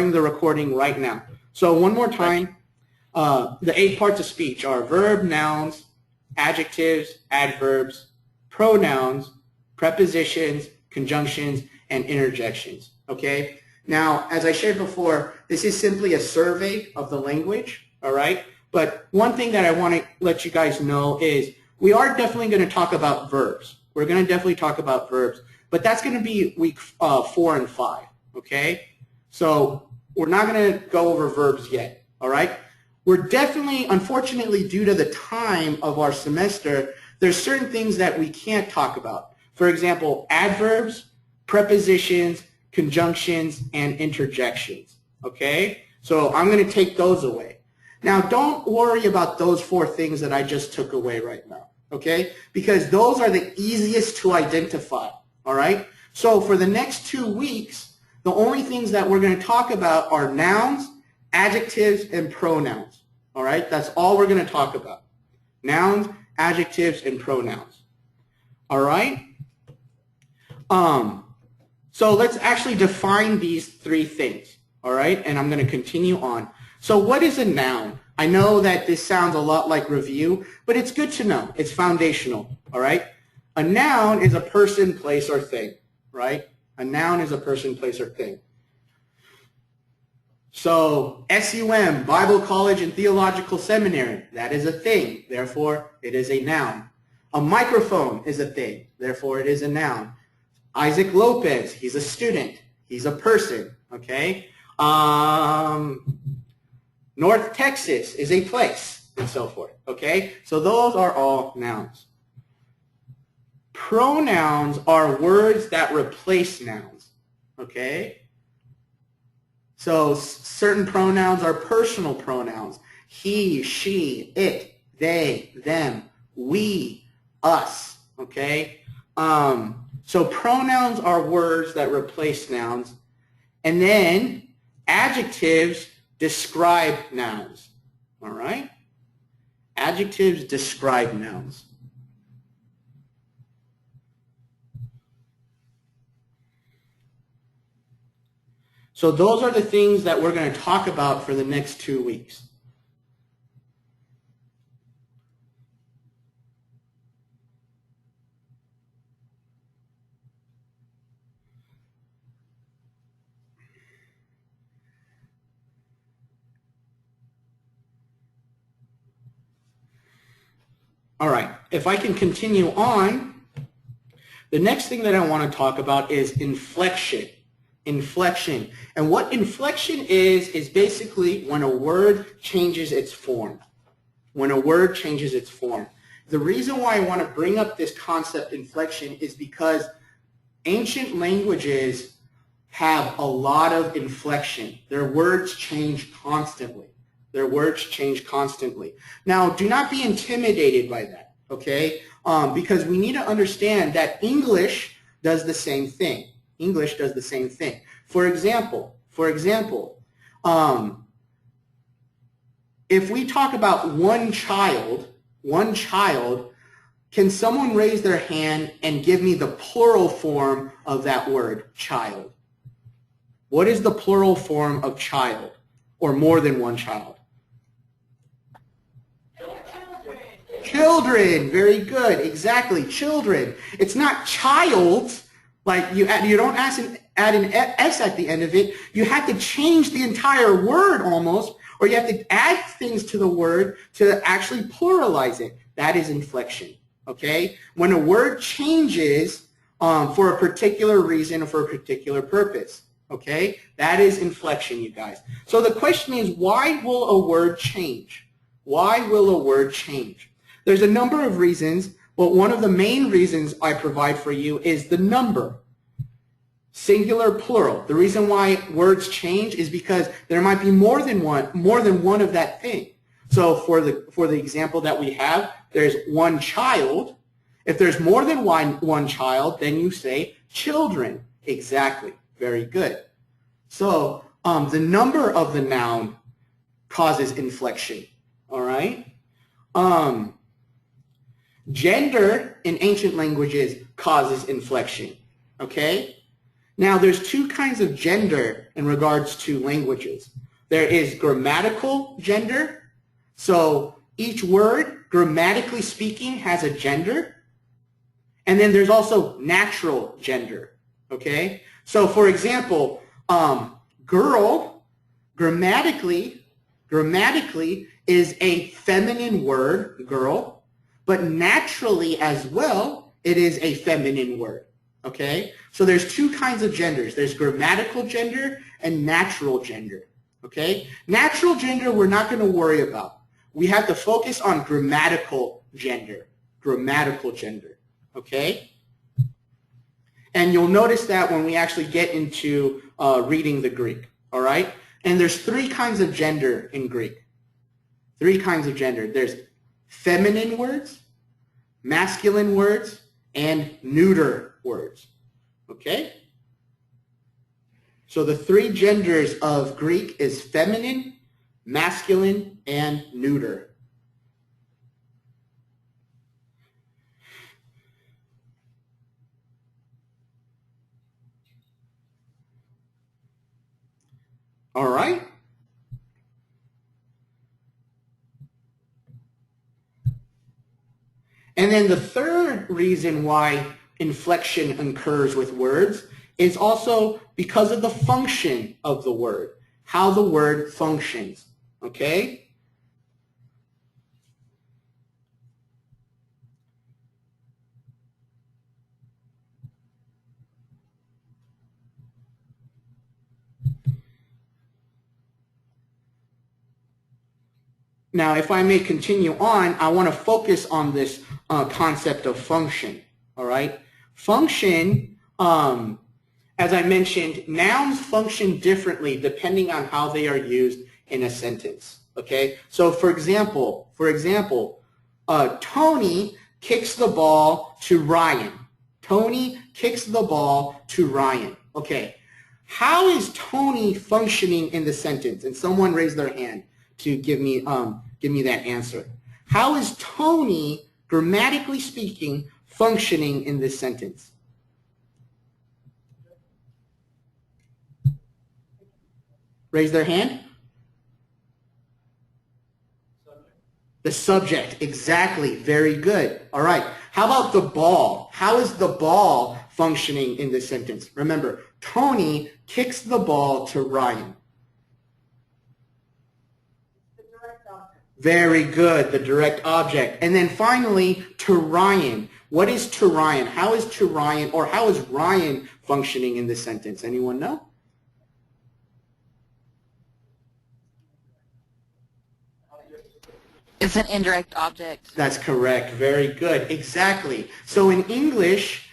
the recording right now. So one more time, the 8 parts of speech are verb, nouns, adjectives, adverbs, pronouns, prepositions, conjunctions, and interjections. Okay? Now, as I shared before, this is simply a survey of the language, all right? But one thing that I want to let you guys know is we are definitely going to talk about verbs. We're going to definitely talk about verbs, but that's going to be week 4 and 5, okay? So we're not going to go over verbs yet, all right? We're definitely, unfortunately, due to the time of our semester, there's certain things that we can't talk about. For example, adverbs, prepositions, conjunctions, and interjections, okay? So I'm going to take those away. Now, don't worry about those 4 things that I just took away right now, okay? Because those are the easiest to identify, all right? So for the next 2 weeks, the only things that we're going to talk about are nouns, adjectives, and pronouns, all right? That's all we're going to talk about. Nouns, adjectives, and pronouns, all right? So let's actually define these 3 things, all right? And I'm going to continue on. So what is a noun? I know that this sounds a lot like review, but it's good to know. It's foundational, all right? A noun is a person, place, or thing, right? A noun is a person, place, or thing. So SUM, Bible College and Theological Seminary, that is a thing. Therefore, it is a noun. A microphone is a thing. Therefore, it is a noun. Isaac Lopez, he's a student. He's a person, okay? North Texas is a place, and so forth, okay? So those are all nouns. Pronouns are words that replace nouns, okay? So certain pronouns are personal pronouns. He, she, it, they, them, we, us, okay? So pronouns are words that replace nouns. And then adjectives describe nouns, all right? Adjectives describe nouns. So those are the things that we're going to talk about for the next 2 weeks. All right, if I can continue on, the next thing that I want to talk about is inflection. Inflection. And what inflection is basically when a word changes its form. When a word changes its form. The reason why I want to bring up this concept inflection is because ancient languages have a lot of inflection. Their words change constantly. Their words change constantly. Now, do not be intimidated by that, okay? Because we need to understand that English does the same thing. English does the same thing. For example, if we talk about one child, can someone raise their hand and give me the plural form of that word, child? What is the plural form of child, or more than one child? Children. Very good. Exactly. Children. It's not child. Like you don't add an S at the end of it. You have to change the entire word almost, or you have to add things to the word to actually pluralize it. That is inflection. Okay? When a word changes for a particular reason or for a particular purpose. Okay? That is inflection, you guys. So the question is, why will a word change? Why will a word change? There's a number of reasons, but one of the main reasons I provide for you is the number. Singular, plural. The reason why words change is because there might be more than one of that thing. So for the example that we have, there's one child. If there's more than one child, then you say children. Exactly. Very good. So the number of the noun causes inflection. All right? Gender in ancient languages causes inflection. Okay? Now, there's two kinds of gender in regards to languages. There is grammatical gender. So each word, grammatically speaking, has a gender. And then there's also natural gender. Okay? So for example, girl, grammatically is a feminine word, girl, but naturally as well, it is a feminine word. Okay? So there's two kinds of genders. There's grammatical gender and natural gender. Okay? Natural gender we're not going to worry about. We have to focus on grammatical gender. Grammatical gender. Okay? And you'll notice that when we actually get into reading the Greek. All right? And there's three kinds of gender in Greek. Three kinds of gender. There's feminine words, masculine words, and neuter words. Okay? So the three genders of Greek is feminine, masculine, and neuter. All right? And then the third reason why inflection occurs with words is also because of the function of the word, how the word functions, okay? Now, if I may continue on, I want to focus on this concept of function, all right? Function, as I mentioned, nouns function differently depending on how they are used in a sentence, okay? So, for example, Tony kicks the ball to Ryan. Tony kicks the ball to Ryan. Okay, how is Tony functioning in the sentence? And someone raised their hand to give me that answer. How is Tony, grammatically speaking, functioning in this sentence? Raise their hand. The subject, exactly. Very good. All right. How about the ball? How is the ball functioning in this sentence? Remember, Tony kicks the ball to Ryan. Very good, the direct object. And then finally, to Ryan. What is to Ryan? How is to Ryan, or how is Ryan functioning in this sentence? Anyone know? It's an indirect object. That's correct. Very good. Exactly. So in English,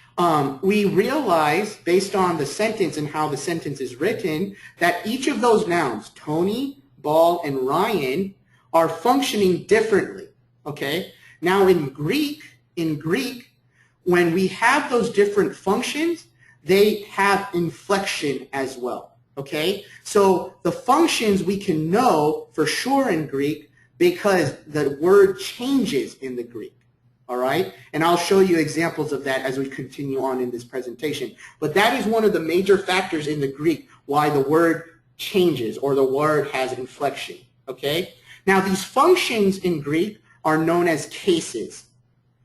we realize, based on the sentence and how the sentence is written, that each of those nouns, Tony, ball, and Ryan, are functioning differently. Okay? Now in Greek, when we have those different functions, they have inflection as well. Okay? So the functions we can know for sure in Greek because the word changes in the Greek. All right? And I'll show you examples of that as we continue on in this presentation. But that is one of the major factors in the Greek why the word changes or the word has inflection. Okay? Now, these functions in Greek are known as cases.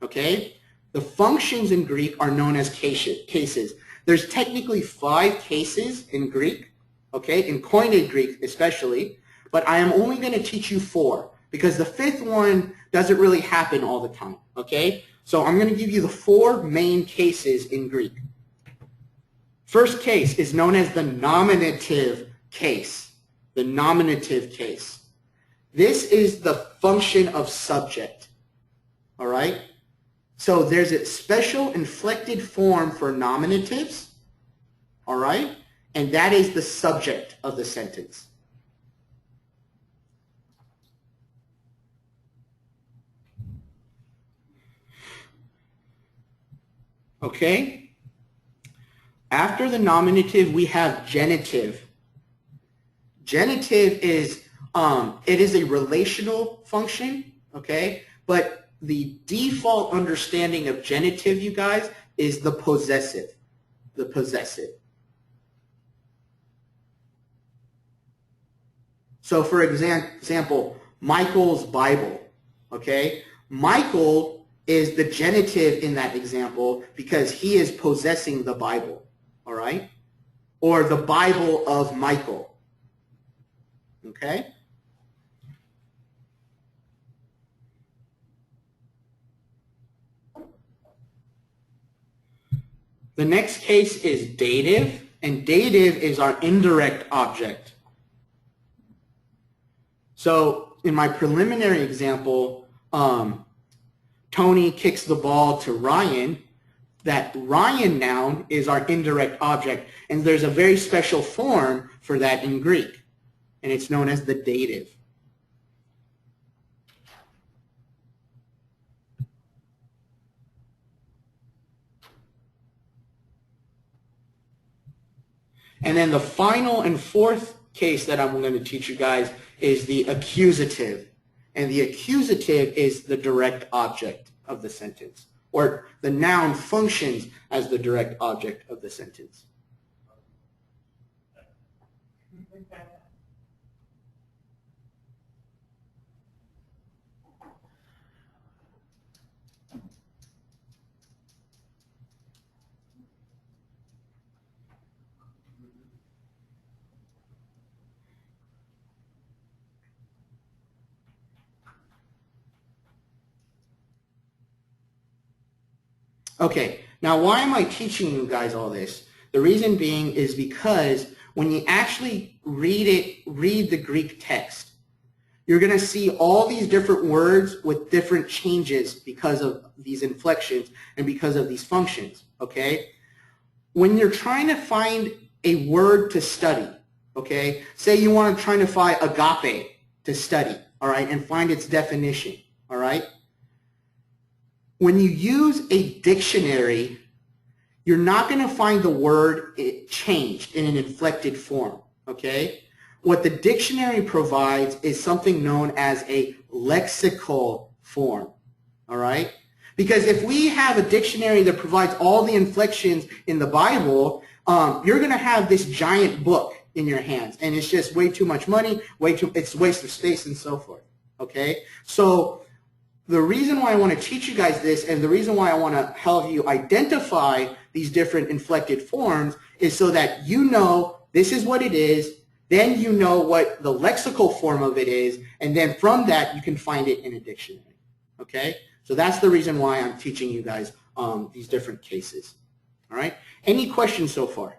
Okay? The functions in Greek are known as cases. There's technically 5 cases in Greek, okay, in Koine Greek especially, but I am only going to teach you 4 because the 5th one doesn't really happen all the time, okay? So I'm going to give you the 4 main cases in Greek. First case is known as the nominative case. The nominative case. This is the function of subject, all right? So there's a special inflected form for nominatives, all right? And that is the subject of the sentence. Okay? After the nominative, we have genitive. Genitive is, it is a relational function, okay? But the default understanding of genitive, you guys, is the possessive. The possessive. So for example, Michael's Bible, okay? Michael is the genitive in that example because he is possessing the Bible, all right? Or the Bible of Michael, okay? The next case is dative, and dative is our indirect object. So in my preliminary example, Tony kicks the ball to Ryan. That Ryan noun is our indirect object, and there's a very special form for that in Greek, and it's known as the dative. And then the final and fourth case that I'm going to teach you guys is the accusative. And the accusative is the direct object of the sentence, or the noun functions as the direct object of the sentence. Okay, now why am I teaching you guys all this? The reason being is because when you actually read the Greek text, you're going to see all these different words with different changes because of these inflections and because of these functions, okay? When you're trying to find a word to study, okay, say you want to try to find agape to study, all right, and find its definition, all right? When you use a dictionary, you're not going to find the word changed in an inflected form, okay? What the dictionary provides is something known as a lexical form, all right? Because if we have a dictionary that provides all the inflections in the Bible, you're going to have this giant book in your hands, and it's just way too much money, it's a waste of space and so forth, okay? So the reason why I want to teach you guys this, and the reason why I want to help you identify these different inflected forms, is so that you know this is what it is, then you know what the lexical form of it is, and then from that you can find it in a dictionary, okay? So that's the reason why I'm teaching you guys these different cases, all right? Any questions so far?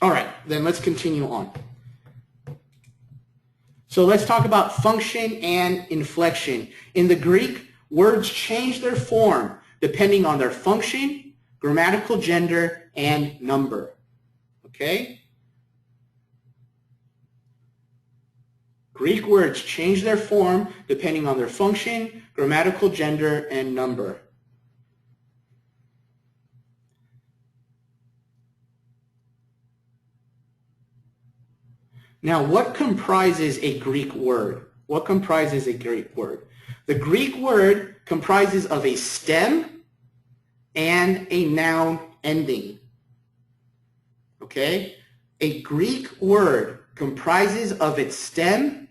All right, then let's continue on. So let's talk about function and inflection. In the Greek, words change their form depending on their function, grammatical gender, and number. Okay? Greek words change their form depending on their function, grammatical gender, and number. Now, what comprises a Greek word? What comprises a Greek word? The Greek word comprises of a stem and a noun ending. Okay? A Greek word comprises of its stem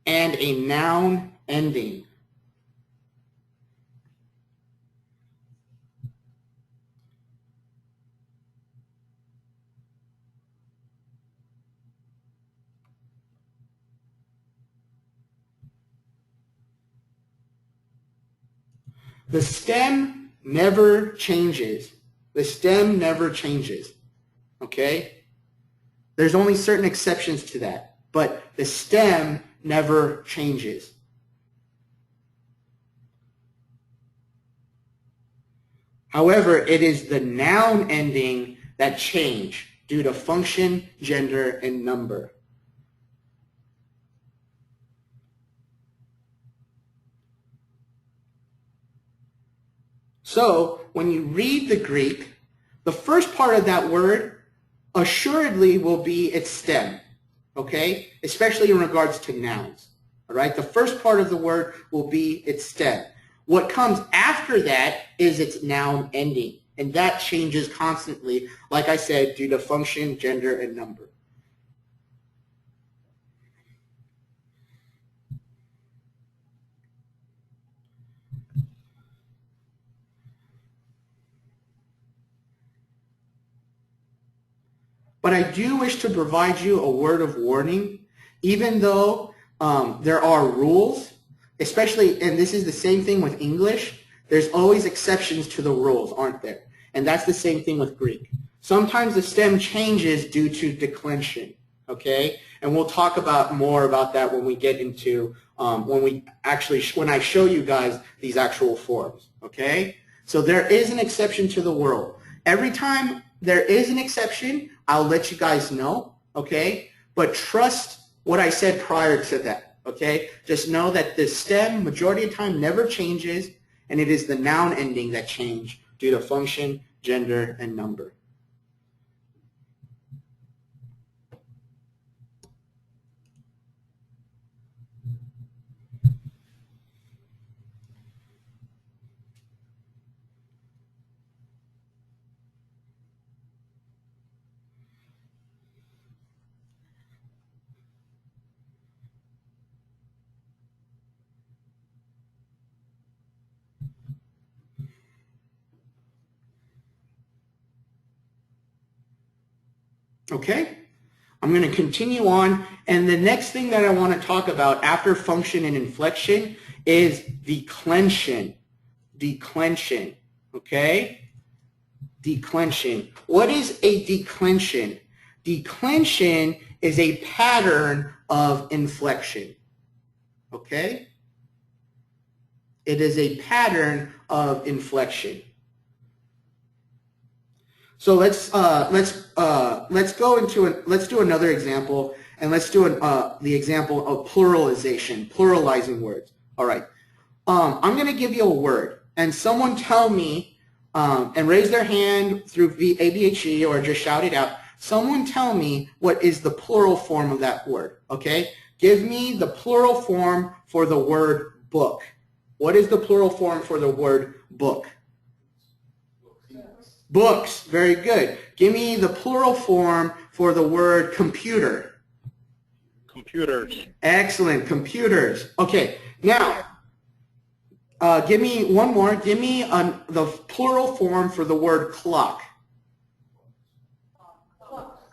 and a noun ending. The stem never changes. The stem never changes. Okay? There's only certain exceptions to that, but the stem never changes. However, it is the noun ending that change due to function, gender, and number. So when you read the Greek, the first part of that word assuredly will be its stem, okay? Especially in regards to nouns, all right? The first part of the word will be its stem. What comes after that is its noun ending. And that changes constantly, like I said, due to function, gender, and number. But I do wish to provide you a word of warning, even though there are rules, especially, and this is the same thing with English, there's always exceptions to the rules, aren't there? And that's the same thing with Greek. Sometimes the stem changes due to declension, okay? And we'll talk about more about that when we get into, when I show you guys these actual forms, okay? So there is an exception to the rule. Every time there is an exception, I'll let you guys know, okay? But trust what I said prior to that, okay? Just know that the stem, majority of the time, never changes, and it is the noun ending that change due to function, gender, and number. Okay? I'm going to continue on, and the next thing that I want to talk about after function and inflection is declension. Declension, okay? Declension. What is a declension? Declension is a pattern of inflection, okay? It is a pattern of inflection. So let's do another example, and let's do the example of pluralization, pluralizing words. All right, I'm going to give you a word, and someone tell me, and raise their hand through ABHE or just shout it out. Someone tell me what is the plural form of that word. Okay, give me the plural form for the word book. What is the plural form for the word book? Books, very good. Give me the plural form for the word computer. Computers. Excellent, computers. Okay, now, give me one more. Give me the plural form for the word clock.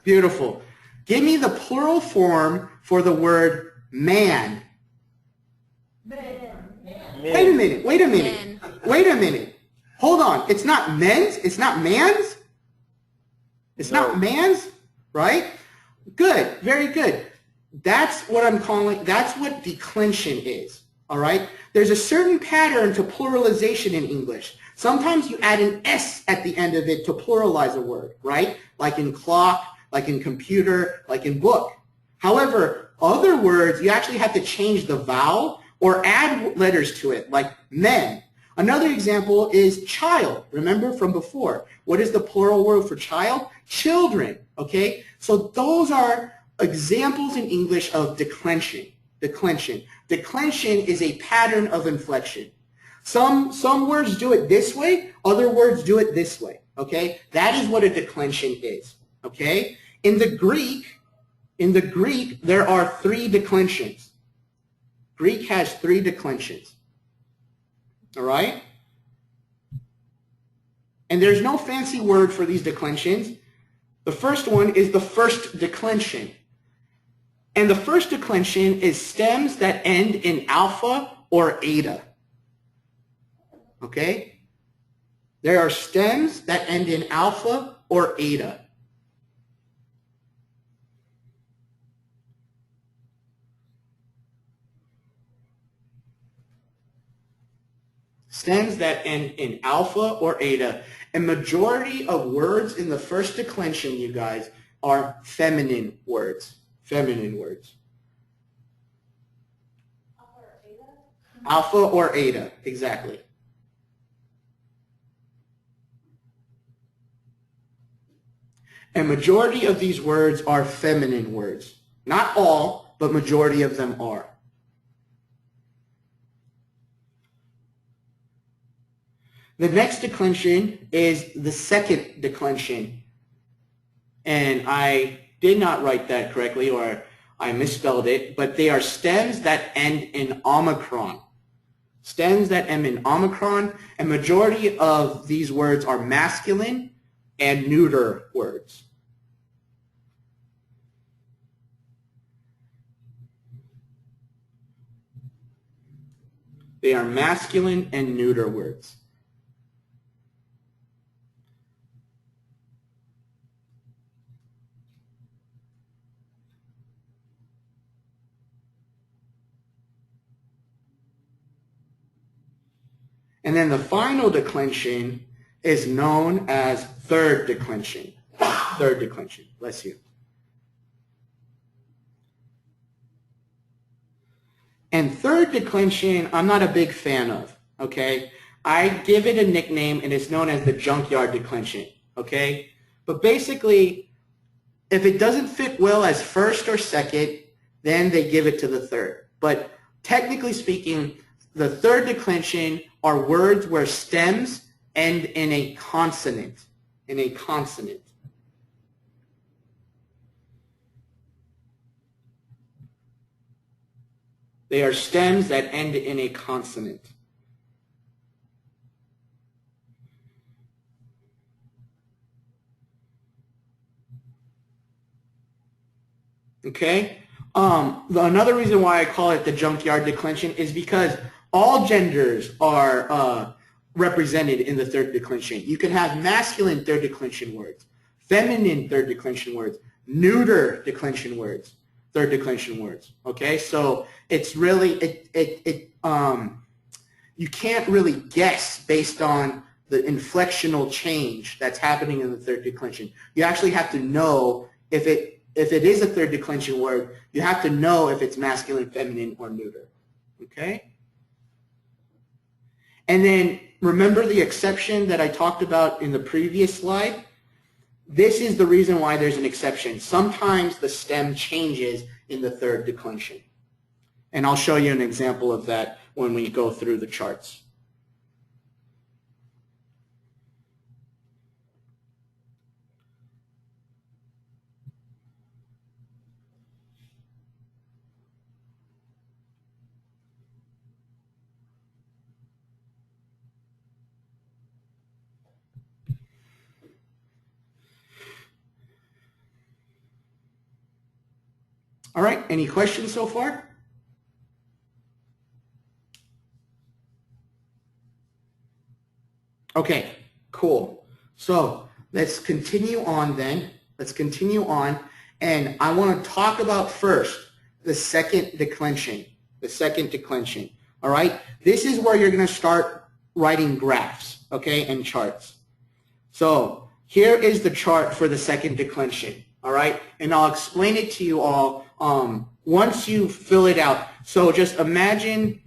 Beautiful. Give me the plural form for the word man. Wait a minute, wait a minute, wait a minute. Hold on, it's not men's, it's not man's? It's not man's, right? Good, very good. That's what I'm calling, that's what declension is, all right? There's a certain pattern to pluralization in English. Sometimes you add an S at the end of it to pluralize a word, right? Like in clock, like in computer, like in book. However, other words, you actually have to change the vowel or add letters to it, like men. Another example is child. Remember from before. What is the plural word for child? Children, okay? So those are examples in English of declension. Declension. Declension is a pattern of inflection. Some words do it this way, other words do it this way, okay? That is what a declension is, okay? In the Greek, there are 3 declensions. Greek has 3 declensions. All right? And there's no fancy word for these declensions. The first one is the first declension. And the first declension is stems that end in alpha or eta. Okay? There are stems that end in alpha or eta. Stems that end in alpha or eta. A majority of words in the first declension, you guys, are feminine words. Feminine words. Alpha or eta, exactly. A majority of these words are feminine words. Not all, but majority of them are. The next declension is the second declension. And I did not write that correctly, or I misspelled it, but they are stems that end in omicron. Stems that end in omicron, and majority of these words are masculine and neuter words. They are masculine and neuter words. And then the final declension is known as third declension. Third declension. Bless you. And third declension, I'm not a big fan of, okay? I give it a nickname, and it's known as the junkyard declension, okay? But basically, if it doesn't fit well as first or second, then they give it to the third. But technically speaking, the third declension are words where stems end in a consonant, They are stems that end in a consonant. Okay? Another reason why I call it the junkyard declension is because all genders are represented in the third declension. You can have masculine third declension words, feminine third declension words, neuter declension words, third declension words. Okay, so it's really you can't really guess based on the inflectional change that's happening in the third declension. You actually have to know if it is a third declension word. You have to know if it's masculine, feminine, or neuter. Okay. And then remember the exception that I talked about in the previous slide? This is the reason why there's an exception. Sometimes the stem changes in the third declension. And I'll show you an example of that when we go through the charts. All right, any questions so far? Okay, cool. So let's continue on then. Let's continue on. And I want to talk about first the second declension. The second declension. All right? This is where you're going to start writing graphs, okay, and charts. So here is the chart for the second declension. All right? And I'll explain it to you all once you fill it out. So just imagine,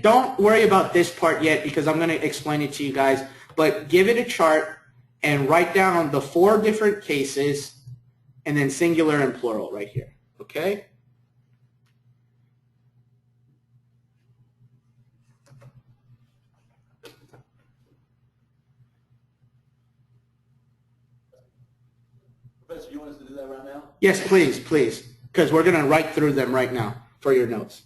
don't worry about this part yet because I'm going to explain it to you guys, but give it a chart and write down the 4 different cases and then singular and plural right here, okay? Professor, you want us to do that right now? Yes, please, because we're going to write through them right now for your notes.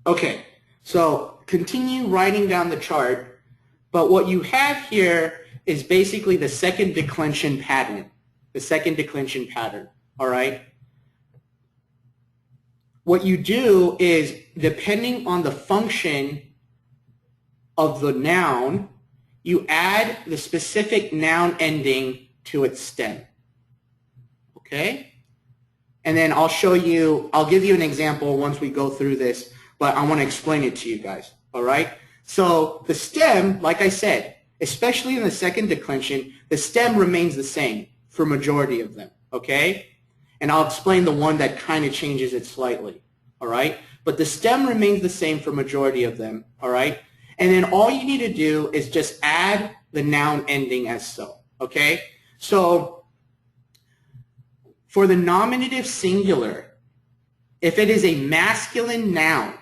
Okay, so continue writing down the chart, but what you have here is basically the second declension pattern. The second declension pattern, all right? What you do is, depending on the function of the noun, you add the specific noun ending to its stem, okay? And then I'll give you an example once we go through this, but I want to explain it to you guys, all right? So the stem, like I said, especially in the second declension, the stem remains the same for majority of them, okay? And I'll explain the one that kind of changes it slightly, all right? But the stem remains the same for majority of them, all right? And then all you need to do is just add the noun ending as so, okay? So for the nominative singular, if it is a masculine noun,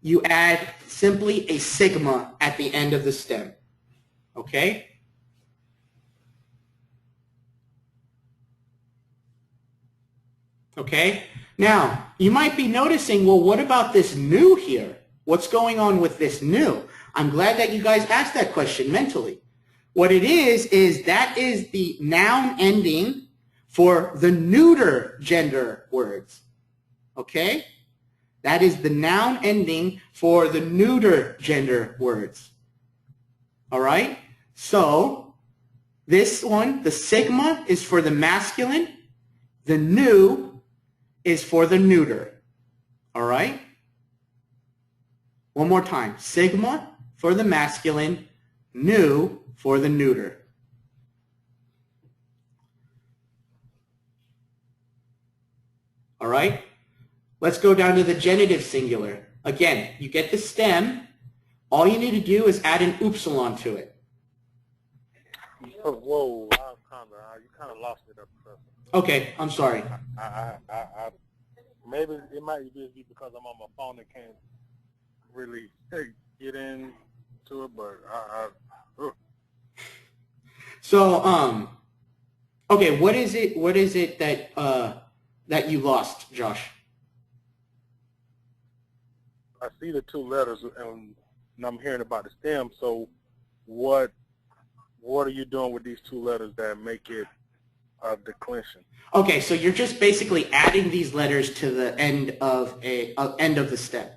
you add simply a sigma at the end of the stem, okay? Okay? Now, you might be noticing, well, what about this new here? What's going on with this new? I'm glad that you guys asked that question mentally. What it is that is the noun ending for the neuter gender words. Okay? That is the noun ending for the neuter gender words. All right? So, this one, the sigma, is for the masculine. The new is for the neuter. All right? One more time. Sigma for the masculine, new for the neuter. All right? Let's go down to the genitive singular. Again, you get the stem. All you need to do is add an upsilon to it. Whoa, you kind of lost it up, Professor. Okay, I'm sorry. Maybe it might just be because I'm on my phone and can't really get into it, but So, okay, what is it that that you lost, Josh? I see the two letters and I'm hearing about the stem. So, what are you doing with these two letters that make it a declension? Okay, so you're just basically adding these letters to the end of the stem,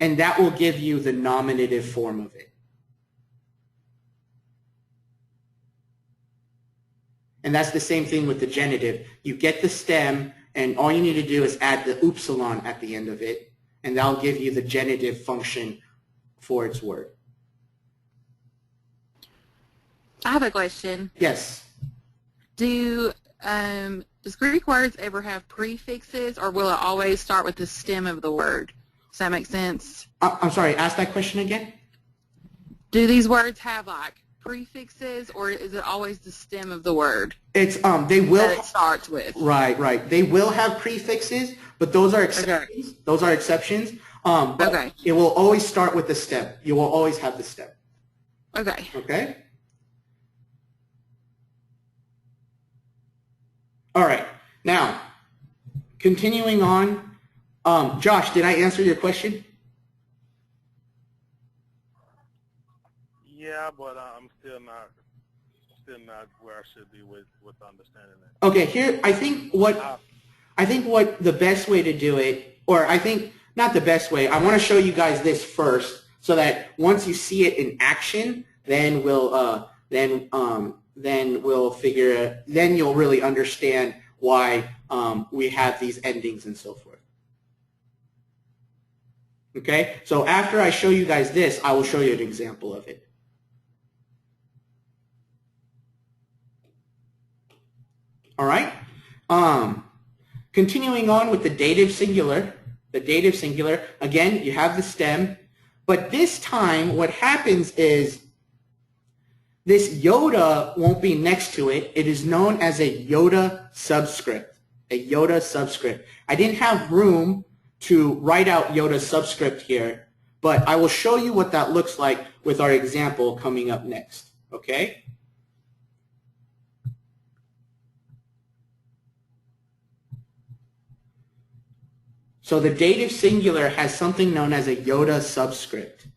and that will give you the nominative form of it. And that's the same thing with the genitive. You get the stem, and all you need to do is add the upsilon at the end of it, and that'll give you the genitive function for its word. I have a question. Yes. Does Greek words ever have prefixes, or will it always start with the stem of the word? Does that make sense? I'm sorry, ask that question again. Do these words have like prefixes, or is it always the stem of the word? It's they will that it starts with. Right. They will have prefixes, but those are exceptions. Okay. Those are exceptions. But okay. It will always start with the stem. You will always have the stem. Okay. Okay. All right. Now, continuing on, Josh, did I answer your question? Yeah, but I'm still not where I should be with understanding it. Okay, here I think what the best way to do it, or I think not the best way. I want to show you guys this first, so that once you see it in action, then you'll really understand why we have these endings and so forth. Okay, so after I show you guys this, I will show you an example of it. All right. Continuing on with the dative singular. The dative singular, again, you have the stem, but this time what happens is this iota won't be next to it. It is known as a iota subscript. A iota subscript. I didn't have room to write out iota subscript here, but I will show you what that looks like with our example coming up next. Okay? So the dative singular has something known as a iota subscript.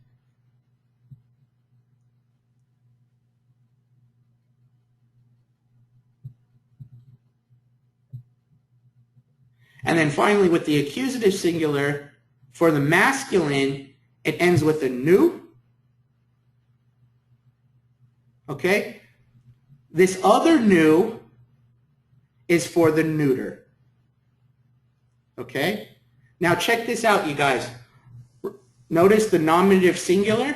And then finally, with the accusative singular, for the masculine, it ends with a nu. Okay? This other nu is for the neuter. Okay? Now check this out, you guys. Notice the nominative singular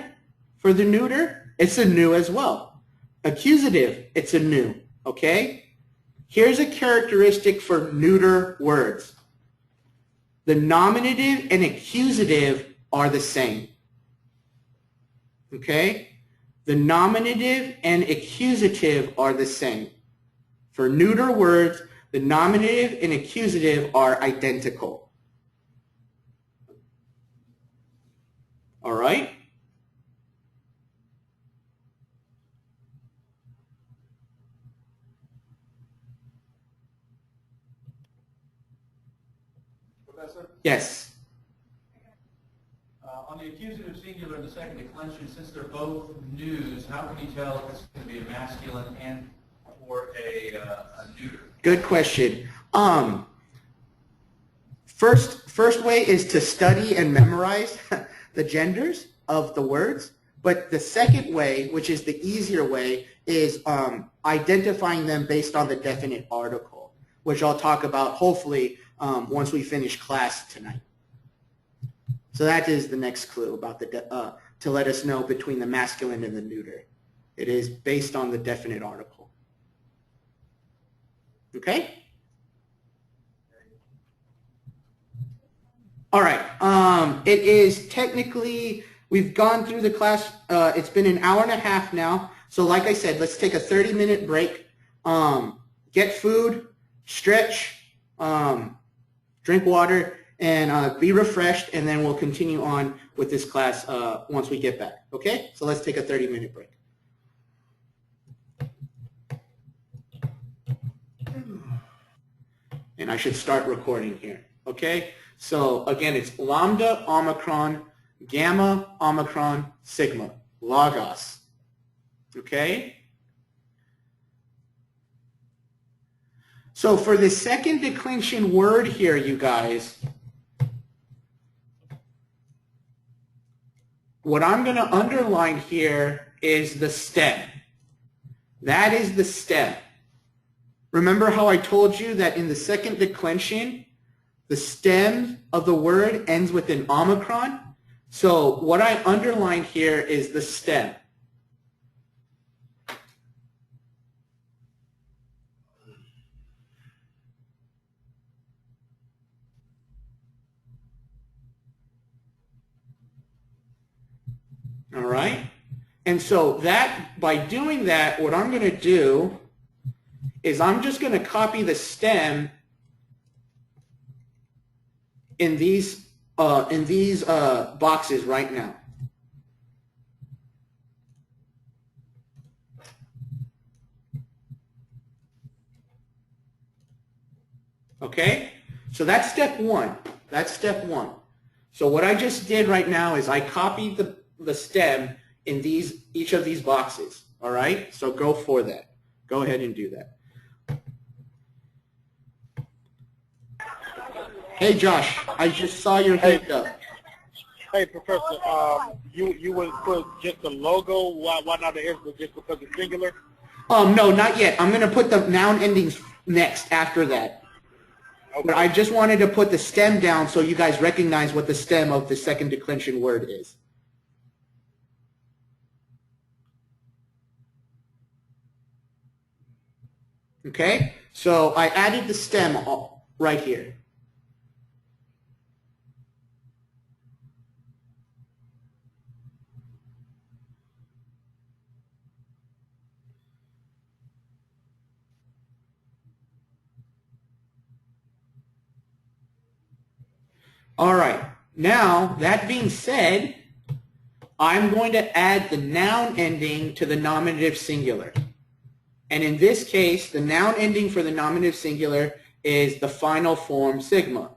for the neuter, it's a nu as well. Accusative, it's a nu, okay? Here's a characteristic for neuter words. The nominative and accusative are the same, okay? The nominative and accusative are the same. For neuter words, the nominative and accusative are identical. All right? Professor? Yes. On the accusative singular and the second declension, since they're both news, how can you tell if it's going to be a masculine and or a neuter? Good question. First way is to study and memorize the genders of the words. But the second way, which is the easier way, is identifying them based on the definite article, which I'll talk about hopefully once we finish class tonight. So that is the next clue about the to let us know between the masculine and the neuter. It is based on the definite article. Okay? All right. It is technically, we've gone through the class. It's been an hour and a half now. So like I said, let's take a 30-minute break. Get food, stretch, drink water, and be refreshed, and then we'll continue on with this class once we get back. Okay? So let's take a 30-minute break. And I should start recording here. Okay? So again, it's lambda, omicron, gamma, omicron, sigma, logos. Okay? So for the second declension word here, you guys, what I'm going to underline here is the stem. That is the stem. Remember how I told you that in the second declension, the stem of the word ends with an omicron? So what I underlined here is the stem. All right? And so that, by doing that, what I'm going to do is I'm just going to copy the stem in these boxes right now. Okay? So that's step one. That's step one. So what I just did right now is I copied the stem in each of these boxes. All right? So go for that. Go ahead and do that. Hey, Josh, I just saw your hand up. Hey, Professor, you would put just the logo, why not the S, but just because it's singular? No, not yet. I'm going to put the noun endings next after that. Okay. But I just wanted to put the stem down so you guys recognize what the stem of the second declension word is. Okay? So I added the stem right here. All right. Now, that being said, I'm going to add the noun ending to the nominative singular. And in this case, the noun ending for the nominative singular is the final form sigma.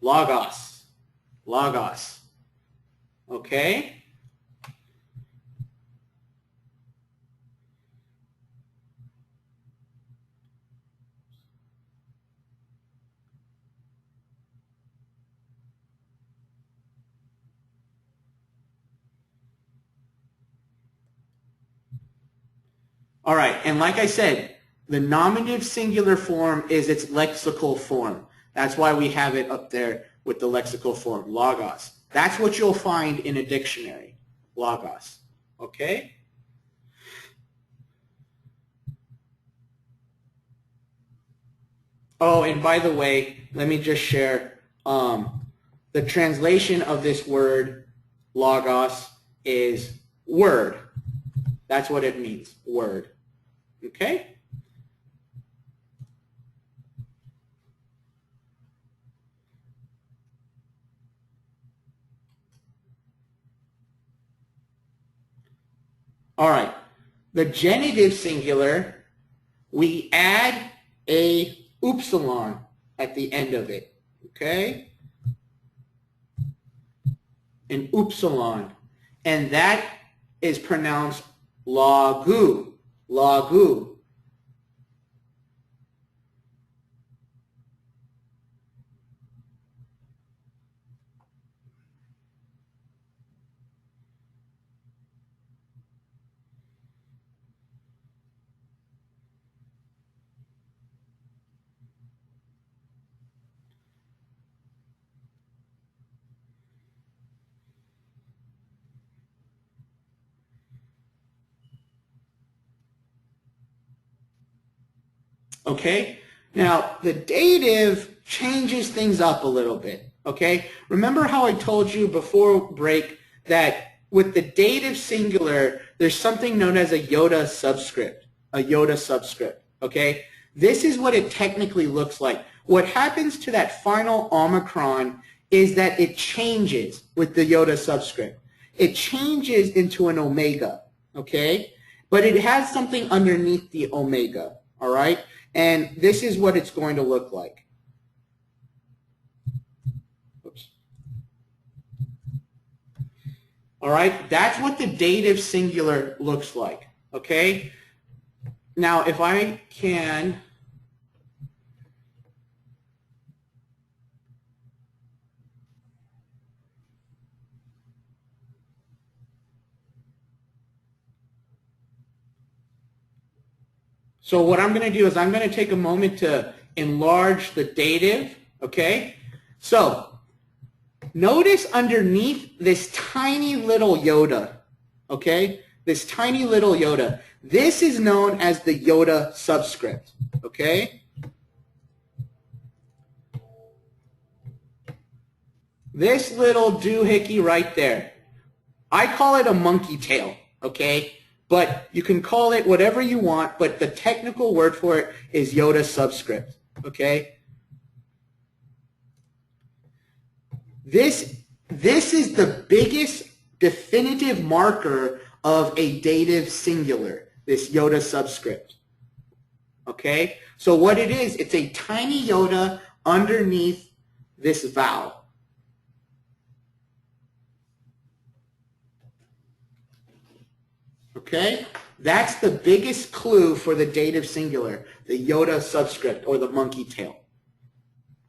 Logos. Logos. Okay? All right, and like I said, the nominative singular form is its lexical form. That's why we have it up there with the lexical form, logos. That's what you'll find in a dictionary, logos. Okay? Oh, and by the way, let me just share the translation of this word, logos, is word. That's what it means, word. Okay? All right. The genitive singular, we add a upsilon at the end of it. Okay? An upsilon. And that is pronounced lagu. Lagu. Okay? Now, the dative changes things up a little bit. Okay? Remember how I told you before break that with the dative singular, there's something known as a iota subscript. A iota subscript. Okay? This is what it technically looks like. What happens to that final omicron is that it changes with the iota subscript. It changes into an omega. Okay? But it has something underneath the omega. All right? And this is what it's going to look like. Oops. All right, that's what the dative singular looks like. Okay? Now, if I can So what I'm going to do is I'm going to take a moment to enlarge the dative, okay? So notice underneath this tiny little iota, okay? This tiny little iota. This is known as the iota subscript, okay? This little doohickey right there. I call it a monkey tail, okay? But you can call it whatever you want, but the technical word for it is iota subscript, okay? This is the biggest definitive marker of a dative singular, this iota subscript, okay? So what it is, it's a tiny iota underneath this vowel. Okay? That's the biggest clue for the dative singular, the iota subscript or the monkey tail.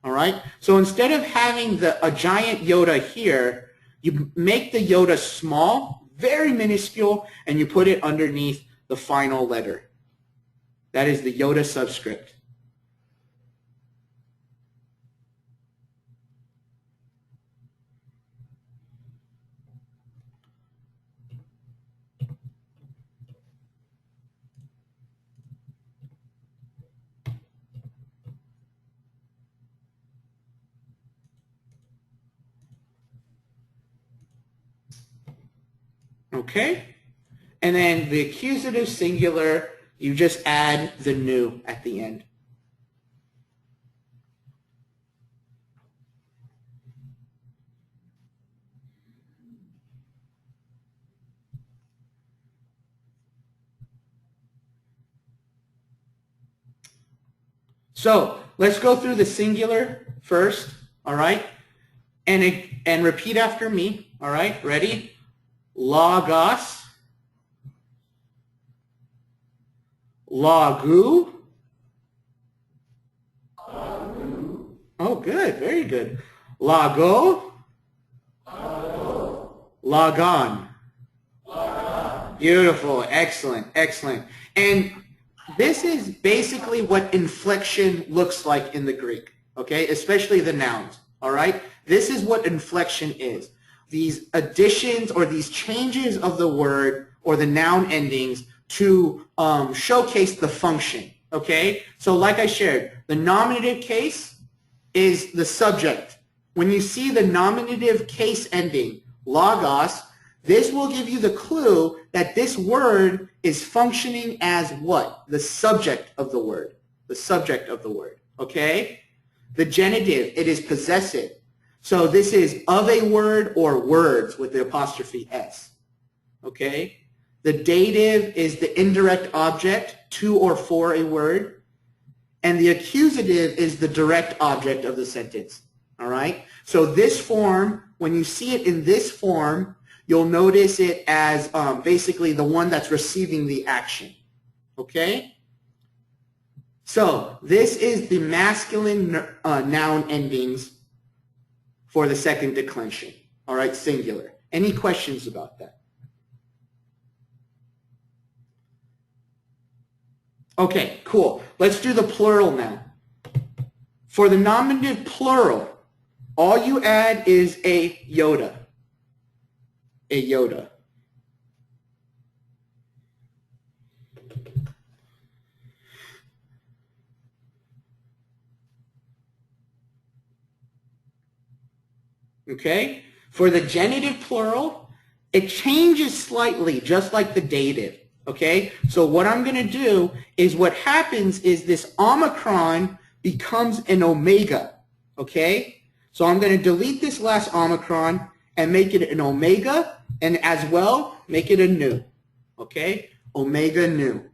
All right? So instead of having a giant iota here, you make the iota small, very minuscule, and you put it underneath the final letter. That is the iota subscript. Okay? And then the accusative singular, you just add the nu at the end. So let's go through the singular first, all right? And repeat after me, all right? Ready? Logos, lagu. Oh, good, very good. Lago, lagon. Beautiful, excellent, excellent. And this is basically what inflection looks like in the Greek, okay? Especially the nouns, all right? This is what inflection is. these additions or these changes of the word or the noun endings to showcase the function, okay? So like I shared, the nominative case is the subject. When you see the nominative case ending, logos, this will give you the clue that this word is functioning as what? The subject of the word. The subject of the word, okay? The genitive, it is possessive. So this is of a word or words with the apostrophe S, okay? The dative is the indirect object, to or for a word. And the accusative is the direct object of the sentence, all right? So this form, when you see it in this form, you'll notice it as basically the one that's receiving the action, okay? So this is the masculine noun endings for the second declension, all right, singular. Any questions about that? Okay, cool. Let's do the plural now. For the nominative plural, all you add is a iota. A iota. Okay? For the genitive plural, it changes slightly, just like the dative. Okay? So what I'm going to do is what happens is this omicron becomes an omega. Okay? So I'm going to delete this last omicron and make it an omega, and as well, make it a nu. Okay? Omega nu.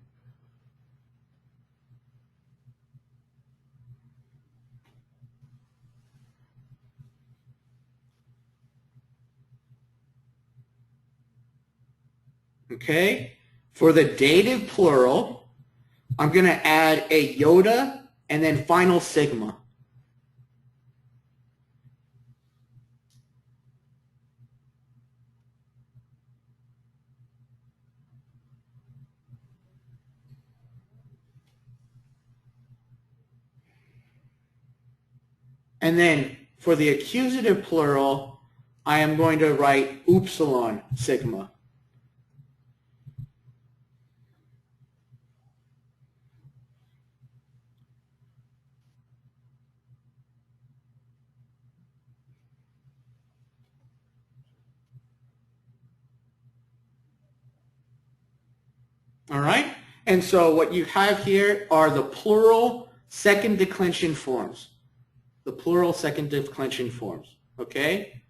Okay? For the dative plural, I'm going to add a iota and then final sigma. And then for the accusative plural, I am going to write upsilon sigma. All right? And so what you have here are the plural second declension forms. The plural second declension forms. Okay?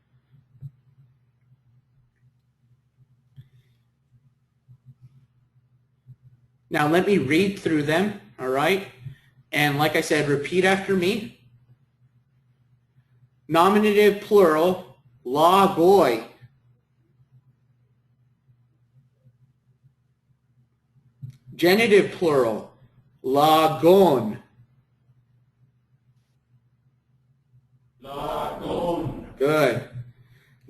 Now let me read through them. All right? And like I said, repeat after me. Nominative plural, logoi. Genitive plural, lagon. Lagon. Good.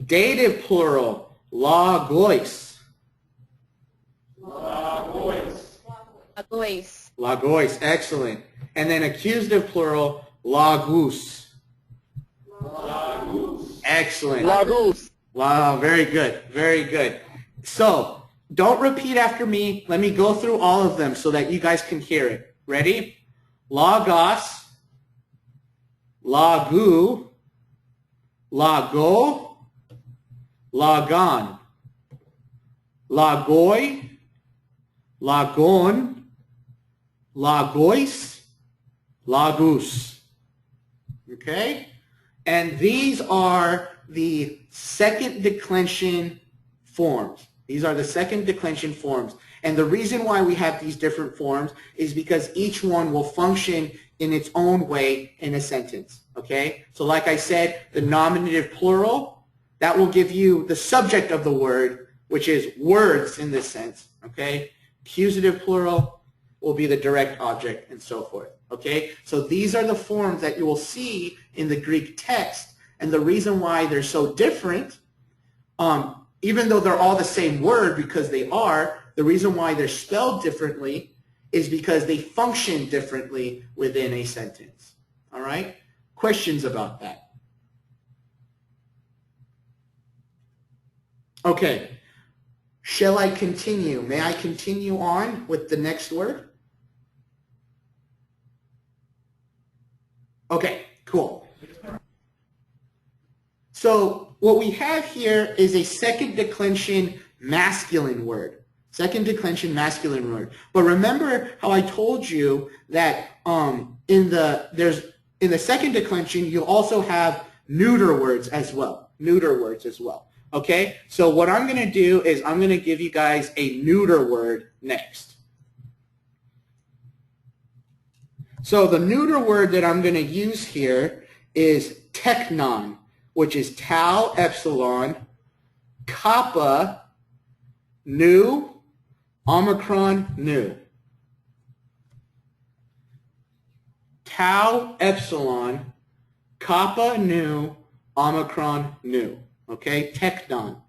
Dative plural, lagois. Lagois. Lagois. Lagois, excellent. And then accusative plural, lagus. Lagus. Excellent. Lagos. Wow, very good, very good. So, don't repeat after me. Let me go through all of them so that you guys can hear it. Ready? Logos, lagu, lago, lagan, lagoi, lagon, lagois, lagus. Okay? And these are the second declension forms. These are the second declension forms. And the reason why we have these different forms is because each one will function in its own way in a sentence. Okay? So like I said, the nominative plural, that will give you the subject of the word, which is words in this sense. Okay? Accusative plural will be the direct object and so forth. Okay? So these are the forms that you will see in the Greek text. And the reason why they're so different, even though they're all the same word, because they are, the reason why they're spelled differently is because they function differently within a sentence. All right? Questions about that? Okay. Shall I continue? May I continue on with the next word? Okay, cool. So what we have here is a second declension masculine word. Second declension masculine word. But remember how I told you that in the second declension you'll also have neuter words as well. Neuter words as well. Okay? So what I'm going to do is I'm going to give you guys a neuter word next. So the neuter word that I'm going to use here is teknon, which is tau epsilon kappa nu omicron nu. Tau epsilon kappa nu omicron nu. Okay, teknon.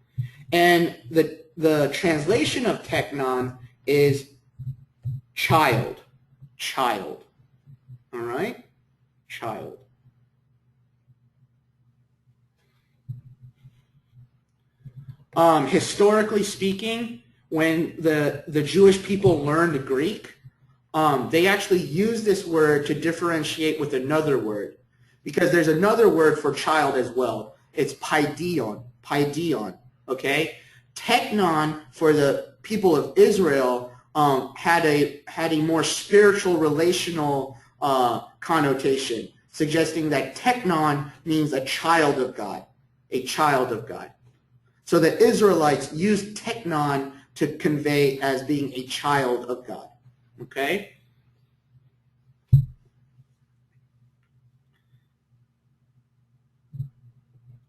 And the translation of teknon is child. Child. All right? Child. Historically speaking, when the Jewish people learned Greek, they actually used this word to differentiate with another word, because there's another word for child as well. It's paidion, paidion, okay? Teknon for the people of Israel had a more spiritual, relational connotation, suggesting that teknon means a child of God, a child of God. So the Israelites used teknon to convey as being a child of God, okay?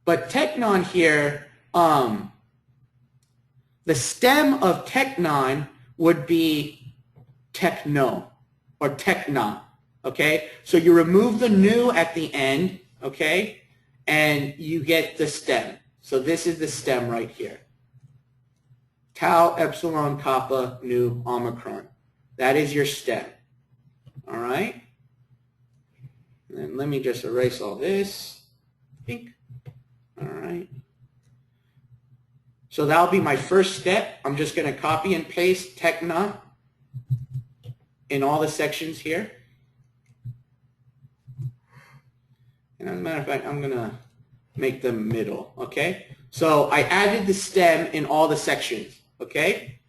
But teknon here, the stem of teknon would be techno or tekna, okay? So you remove the nu at the end, okay? And you get the stem. So this is the stem right here. Tau epsilon kappa nu omicron. That is your stem, all right? And let me just erase all this. Pink. All right. So that'll be my first step. I'm just going to copy and paste tekna in all the sections here. And as a matter of fact, I'm going to make them middle, okay? So I added the stem in all the sections, okay?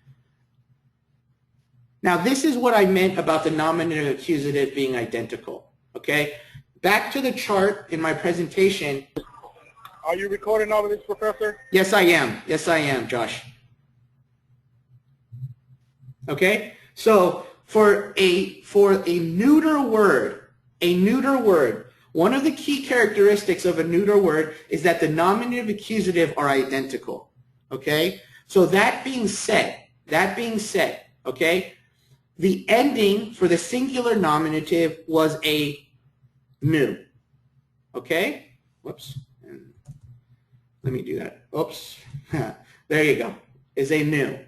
Now this is what I meant about the nominative and accusative being identical, okay? Back to the chart in my presentation. Are you recording all of this, Professor? Yes, I am. Yes, I am, Josh. Okay? So for a neuter word, one of the key characteristics of a neuter word is that the nominative and accusative are identical. Okay? So that being said, okay, the ending for the singular nominative was a nu. Okay? Whoops. Let me do that. Oops. There you go. Is a nu.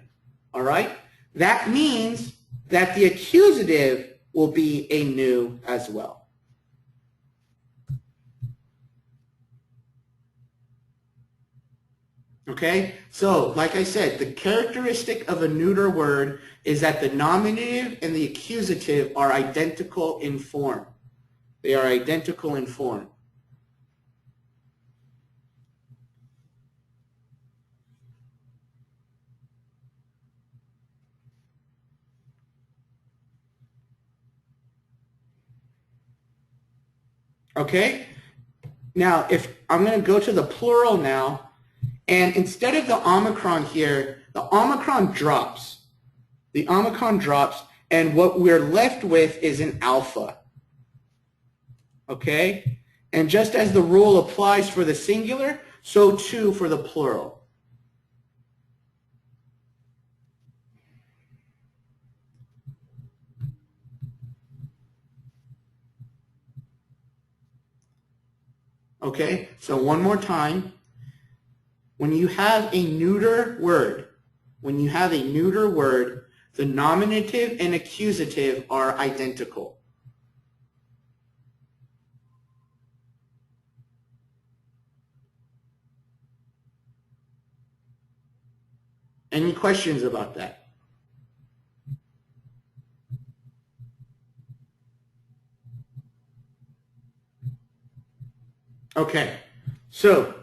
All right? That means that the accusative will be a nu as well. Okay? So, like I said, the characteristic of a neuter word is that the nominative and the accusative are identical in form. They are identical in form. Okay? Now, if I'm going to go to the plural now, and instead of the omicron here, the omicron drops. The omicron drops, and what we're left with is an alpha. Okay? And just as the rule applies for the singular, so too for the plural. Okay? So one more time. When you have a neuter word, the nominative and accusative are identical. Any questions about that? Okay, so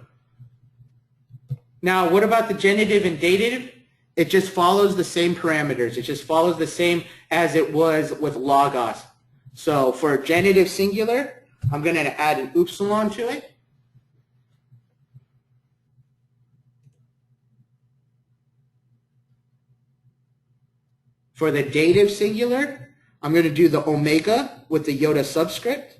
now what about the genitive and dative? It just follows the same parameters. It just follows the same as it was with logos. So for genitive singular, I'm going to add an upsilon to it. For the dative singular, I'm going to do the omega with the iota subscript.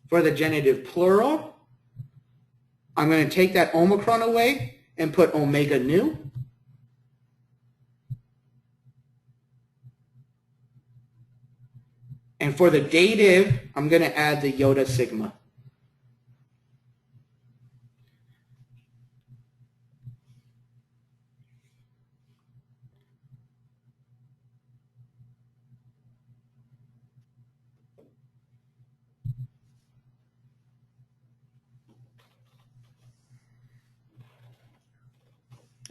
For the genitive plural, I'm going to take that omicron away and put omega nu. And for the dative, I'm going to add the iota sigma.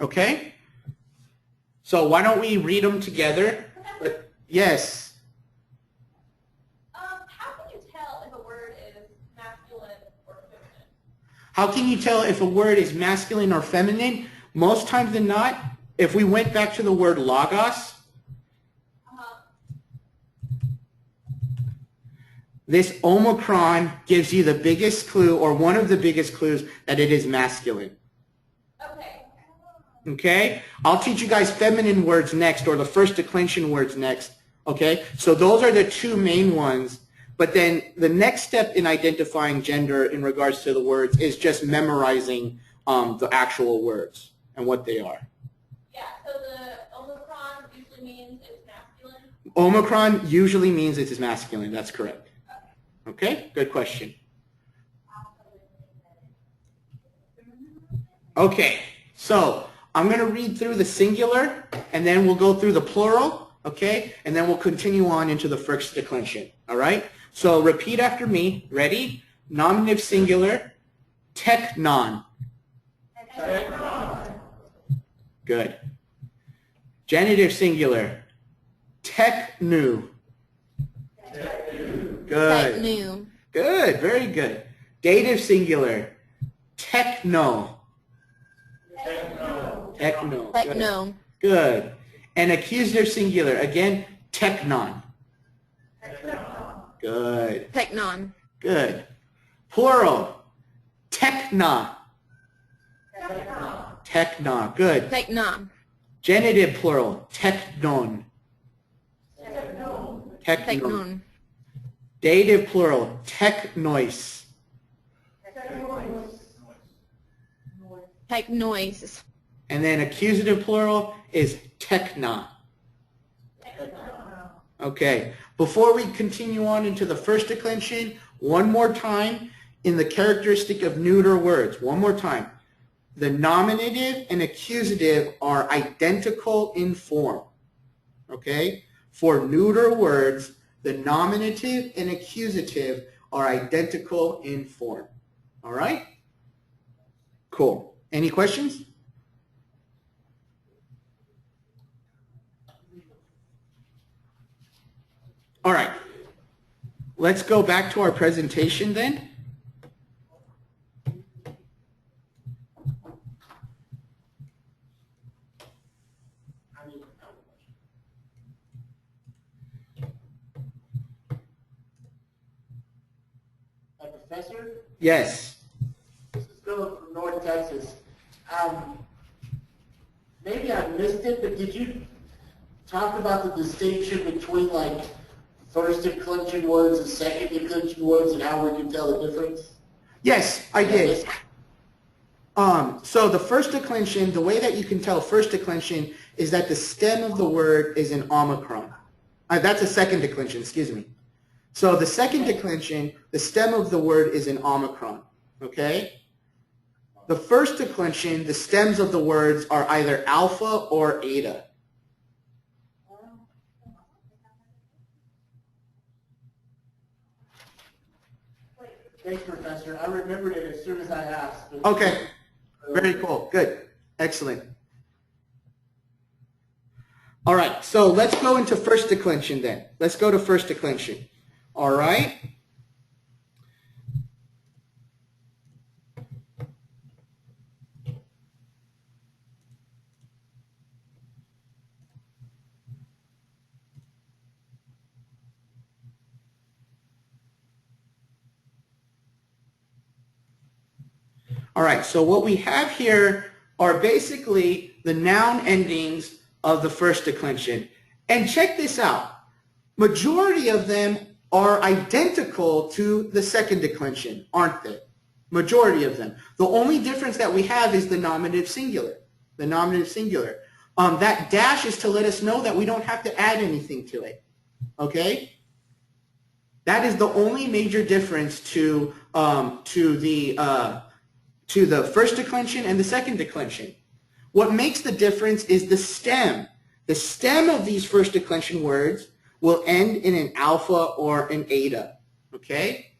Okay? So why don't we read them together? Yes. How can you tell if a word is masculine or feminine? How can you tell if a word is masculine or feminine? Most times than not, if we went back to the word logos, this omicron gives you the biggest clue, or one of the biggest clues, that it is masculine. Okay. Okay? I'll teach you guys feminine words next, or the first declension words next. Okay? So those are the two main ones. But then the next step in identifying gender in regards to the words is just memorizing the actual words and what they are. Yeah, so the omicron usually means it's masculine. Omicron usually means it is masculine. That's correct. Okay? Good question. Okay, so I'm going to read through the singular, and then we'll go through the plural, okay? And then we'll continue on into the first declension, all right? So repeat after me. Ready? Nominative singular, teknon. Good. Genitive singular, teknu. Good. Teknu. Good, very good. Dative singular, techno. Techno. Techno. Good. And accusative singular, again, teknon. Good. Technon. Good. Plural, tekna. Tekna. Good. Technon. Genitive plural, teknon. Teknon. Technon. Dative plural, teknois. Technois. And then accusative plural is tekna. Okay. Before we continue on into the first declension, one more time in the characteristic of neuter words. One more time. The nominative and accusative are identical in form. Okay? For neuter words, the nominative and accusative are identical in form. All right? Cool. Any questions? All right. Let's go back to our presentation then. Professor, Yes. this is Philip from North Texas. Maybe I missed it, but did you talk about the distinction between like first declension words and second declension words and how we can tell the difference? Yes, I did. So the first declension, the way that you can tell first declension is that the stem of the word is an omicron. That's a second declension, excuse me. So the second declension, the stem of the word is an omicron, okay? The first declension, the stems of the words are either alpha or eta. Thanks, Professor. I remembered it as soon as I asked. Okay. Very cool. Good. Excellent. All right. So let's go into first declension then. Let's go to first declension. All right. All right, so what we have here are basically the noun endings of the first declension. And check this out. Majority of them are identical to the second declension, aren't they? Majority of them. The only difference that we have is the nominative singular. The nominative singular. That dash is to let us know that we don't have to add anything to it. Okay? That is the only major difference to the first declension and the second declension. What makes the difference is the stem. The stem of these first declension words will end in an alpha or an eta. Okay?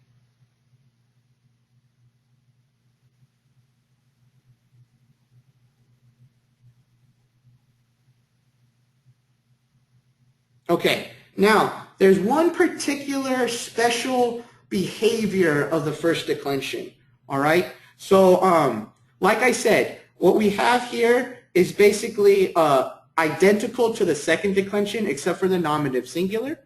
Okay, now there's one particular special behavior of the first declension. All right? So, like I said, what we have here is basically identical to the second declension except for the nominative singular.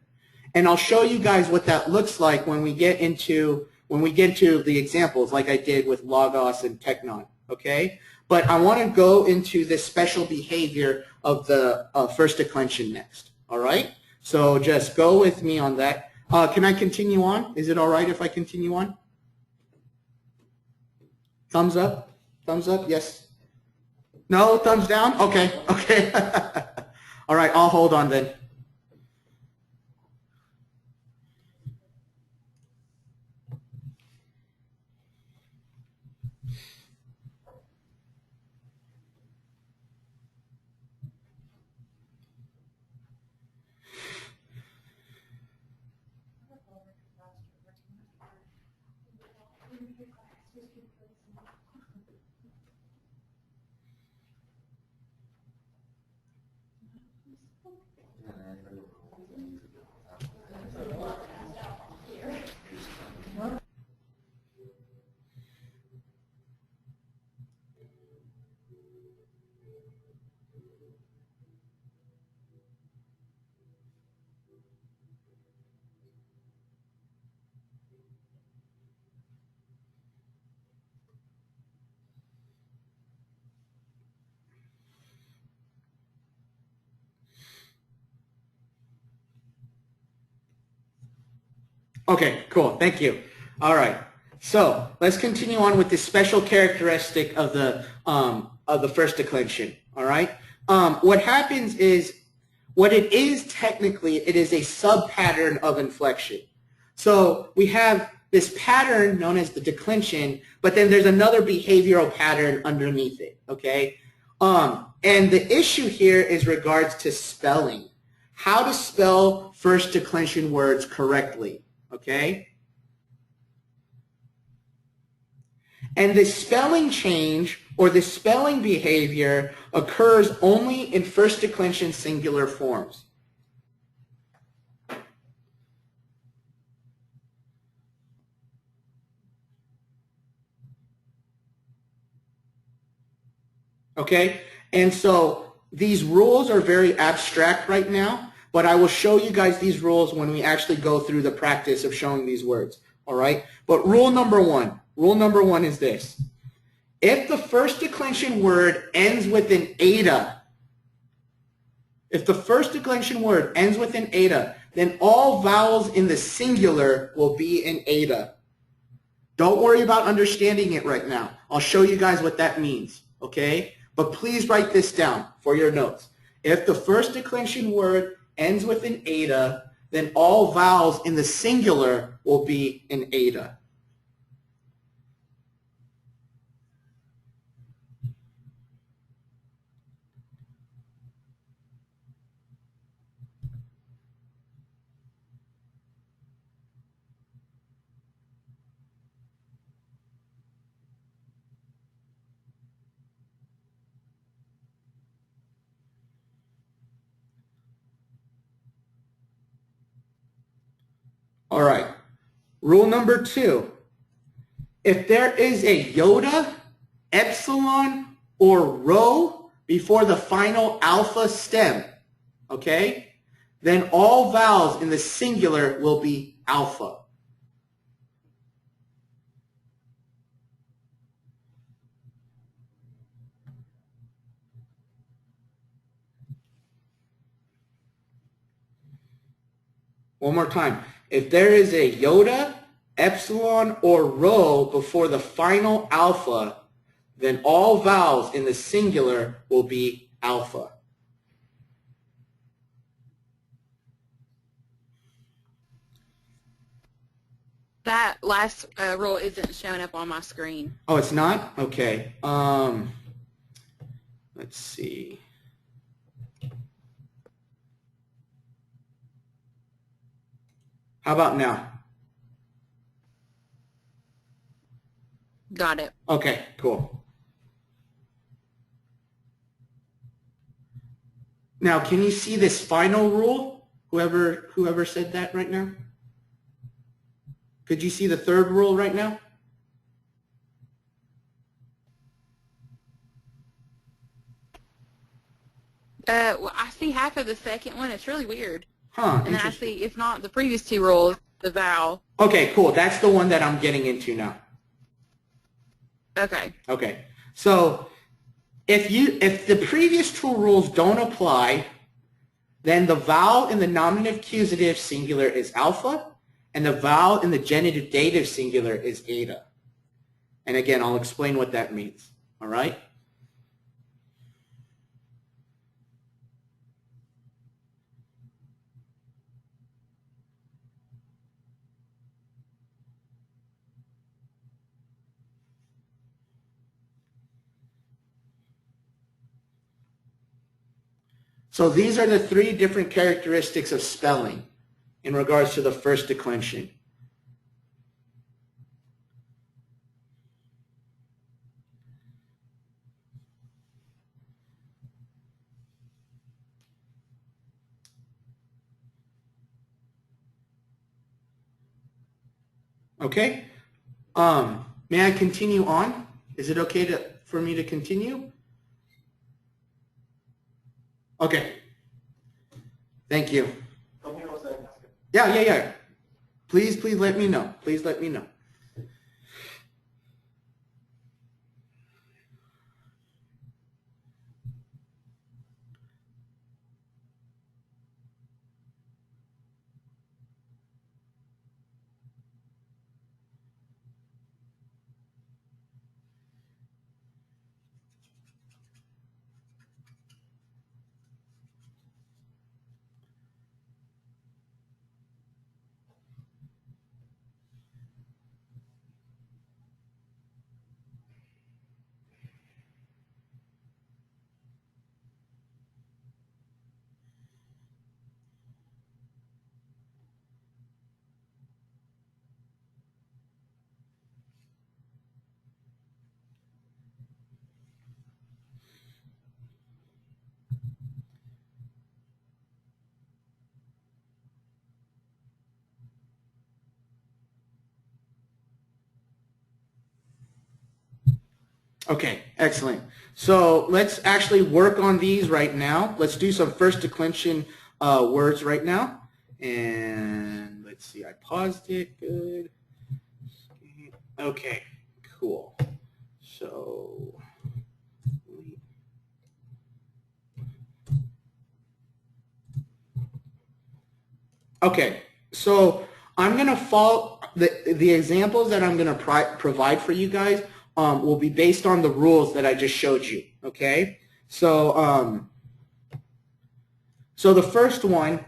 And I'll show you guys what that looks like when we get into the examples like I did with logos and teknon, okay? But I want to go into this special behavior of the first declension next, all right? So just go with me on that. Can I continue on? Is it all right if I continue on? Thumbs up? Thumbs up? Yes? No? Thumbs down? Okay. Okay. All right. I'll hold on then. Okay, cool. Thank you. All right. So let's continue on with this special characteristic of the first declension. All right. What happens is, what it is technically, it is a sub-pattern of inflection. So we have this pattern known as the declension, but then there's another behavioral pattern underneath it. Okay. And the issue here is regards to spelling. How to spell first declension words correctly. Okay? And the spelling change or the spelling behavior occurs only in first declension singular forms. Okay? And so these rules are very abstract right now, but I will show you guys these rules when we actually go through the practice of showing these words. All right? But rule number one is this. If the first declension word ends with an eta, then all vowels in the singular will be an eta. Don't worry about understanding it right now. I'll show you guys what that means, okay? But please write this down for your notes. If the first declension word ends with an eta, then all vowels in the singular will be an eta. All right. Rule number 2. If there is a iota, epsilon, or rho before the final alpha stem, okay, then all vowels in the singular will be alpha. One more time. If there is a iota, epsilon, or rho before the final alpha, then all vowels in the singular will be alpha. That last rule isn't showing up on my screen. Oh, it's not? Okay. Let's see. How about now? Got it. Okay, cool. Now, can you see this final rule? Whoever said that right now? Could you see the third rule right now? Well, I see half of the second one. It's really weird. Huh, And then I interesting. see, if not the previous 2 rules, the vowel. Okay, cool. That's the one that I'm getting into now. Okay. Okay. So if the previous 2 rules don't apply, then the vowel in the nominative accusative singular is alpha, and the vowel in the genitive dative singular is eta. And again, I'll explain what that means. All right? So these are the 3 different characteristics of spelling in regards to the first declension. Okay? May I continue on? Is it okay for me to continue? Okay. Thank you. Yeah. Please let me know. Please let me know. Okay, excellent. So let's actually work on these right now. Let's do some first declension words right now. And let's see, I paused it. Good. Okay, cool. So okay, so I'm going to follow the examples that I'm going to provide for you guys will be based on the rules that I just showed you, okay? So, so the first one,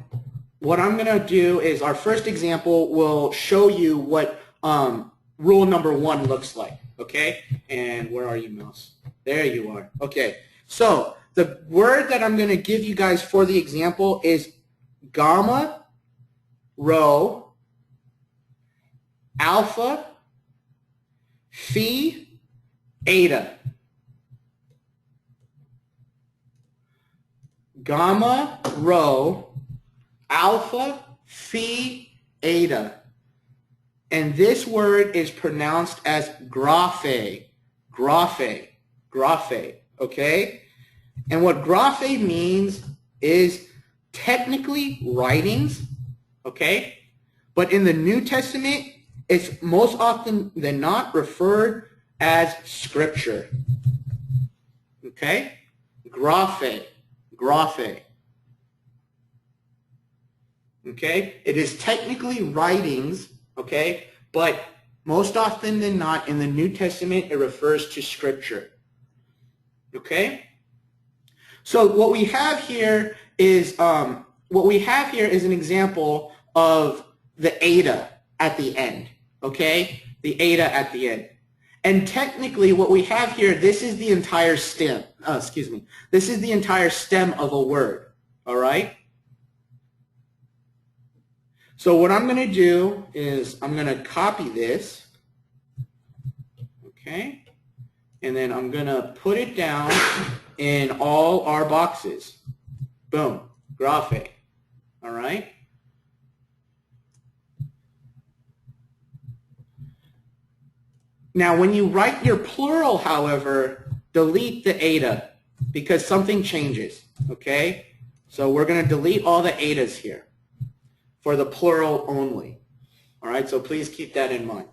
what I'm going to do is our first example will show you what rule number 1 looks like, okay? And where are you, mouse? There you are. Okay, so the word that I'm going to give you guys for the example is gamma, rho, alpha, phi, eta. Gamma, rho, alpha, phi, eta. And this word is pronounced as graphe, graphe, graphe, okay? And what graphe means is technically writings, okay? But in the New Testament, it's most often than not referred as scripture, okay? Graphe, graphe. Okay? It is technically writings, okay? But most often than not in the New Testament, it refers to scripture. Okay? So what we have here is an example of the eta at the end. Okay? The eta at the end. And technically what we have here, this is the entire stem. This is the entire stem of a word. All right? So what I'm going to do is I'm going to copy this, okay, and then I'm going to put it down in all our boxes. Boom, graphe, all right? Now when you write your plural, however, delete the eta because something changes, okay? So we're going to delete all the etas here for the plural only. All right, so please keep that in mind.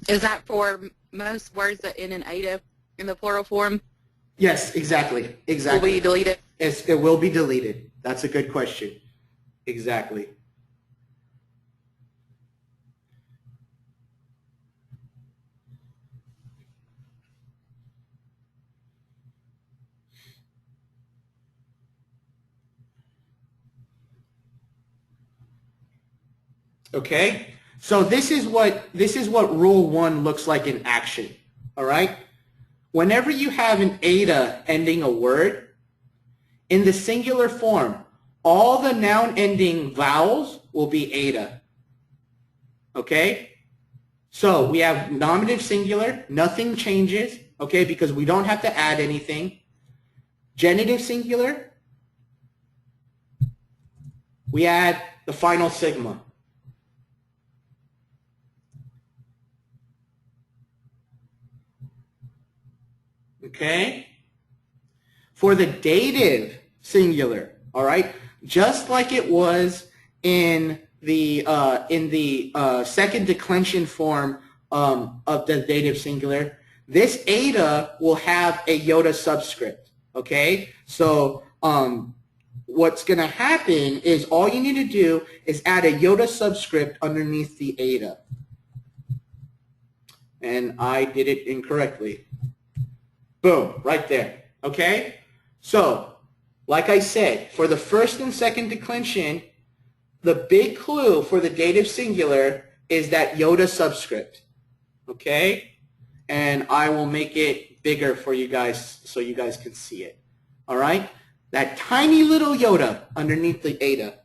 Is that for most words that end in eta in the plural form? Yes, exactly. Will we delete it? It will be deleted. That's a good question. Exactly. Okay? So this is what rule 1 looks like in action. All right? Whenever you have an eta ending a word, in the singular form, all the noun ending vowels will be eta. Okay? So we have nominative singular, nothing changes, okay, because we don't have to add anything. Genitive singular, we add the final sigma. Okay? For the dative singular, all right, just like it was in the second declension form of the dative singular, this eta will have a iota subscript. Okay, so what's going to happen is all you need to do is add a iota subscript underneath the eta. And I did it incorrectly. Boom, right there. Okay? So, like I said, for the first and second declension, the big clue for the dative singular is that iota subscript. Okay? And I will make it bigger for you guys so you guys can see it. All right? That tiny little iota underneath the eta.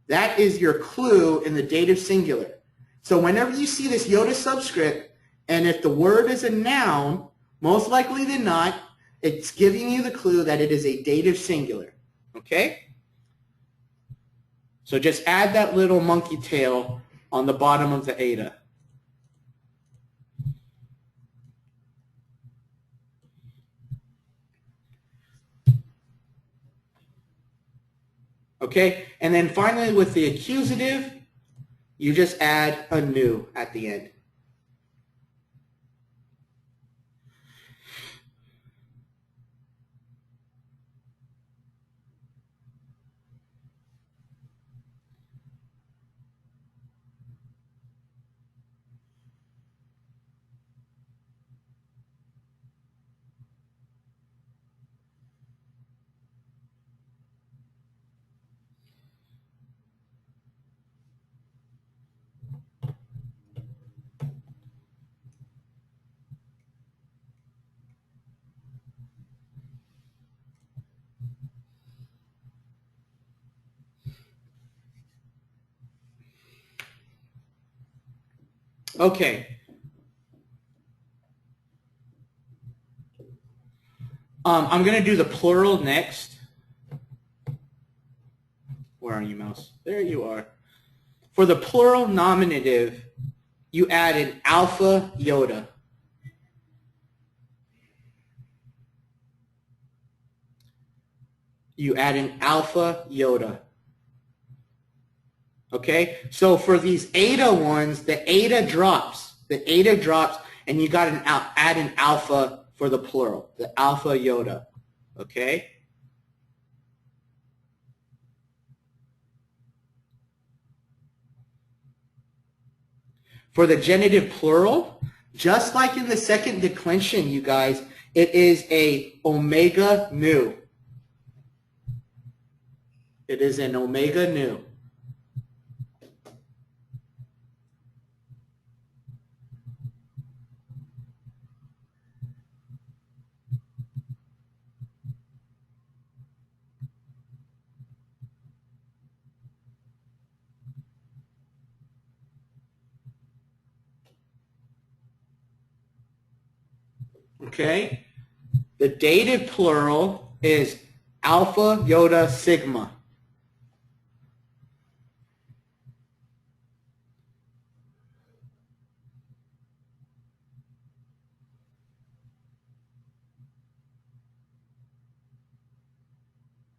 That is your clue in the dative singular. So whenever you see this iota subscript, and if the word is a noun, most likely than not, it's giving you the clue that it is a dative singular. Okay? So just add that little monkey tail on the bottom of the eta. Okay? And then finally with the accusative, you just add a new at the end. Okay. I'm going to do the plural next. Where are you, mouse? There you are. For the plural nominative, you add an alpha iota. You add an alpha iota. Okay? So for these eta ones, the eta drops. The eta drops, and you got to add an alpha for the plural, the alpha iota. Okay? For the genitive plural, just like in the second declension, you guys, it is a omega nu. It is an omega nu. Okay? The dative plural is alpha iota sigma.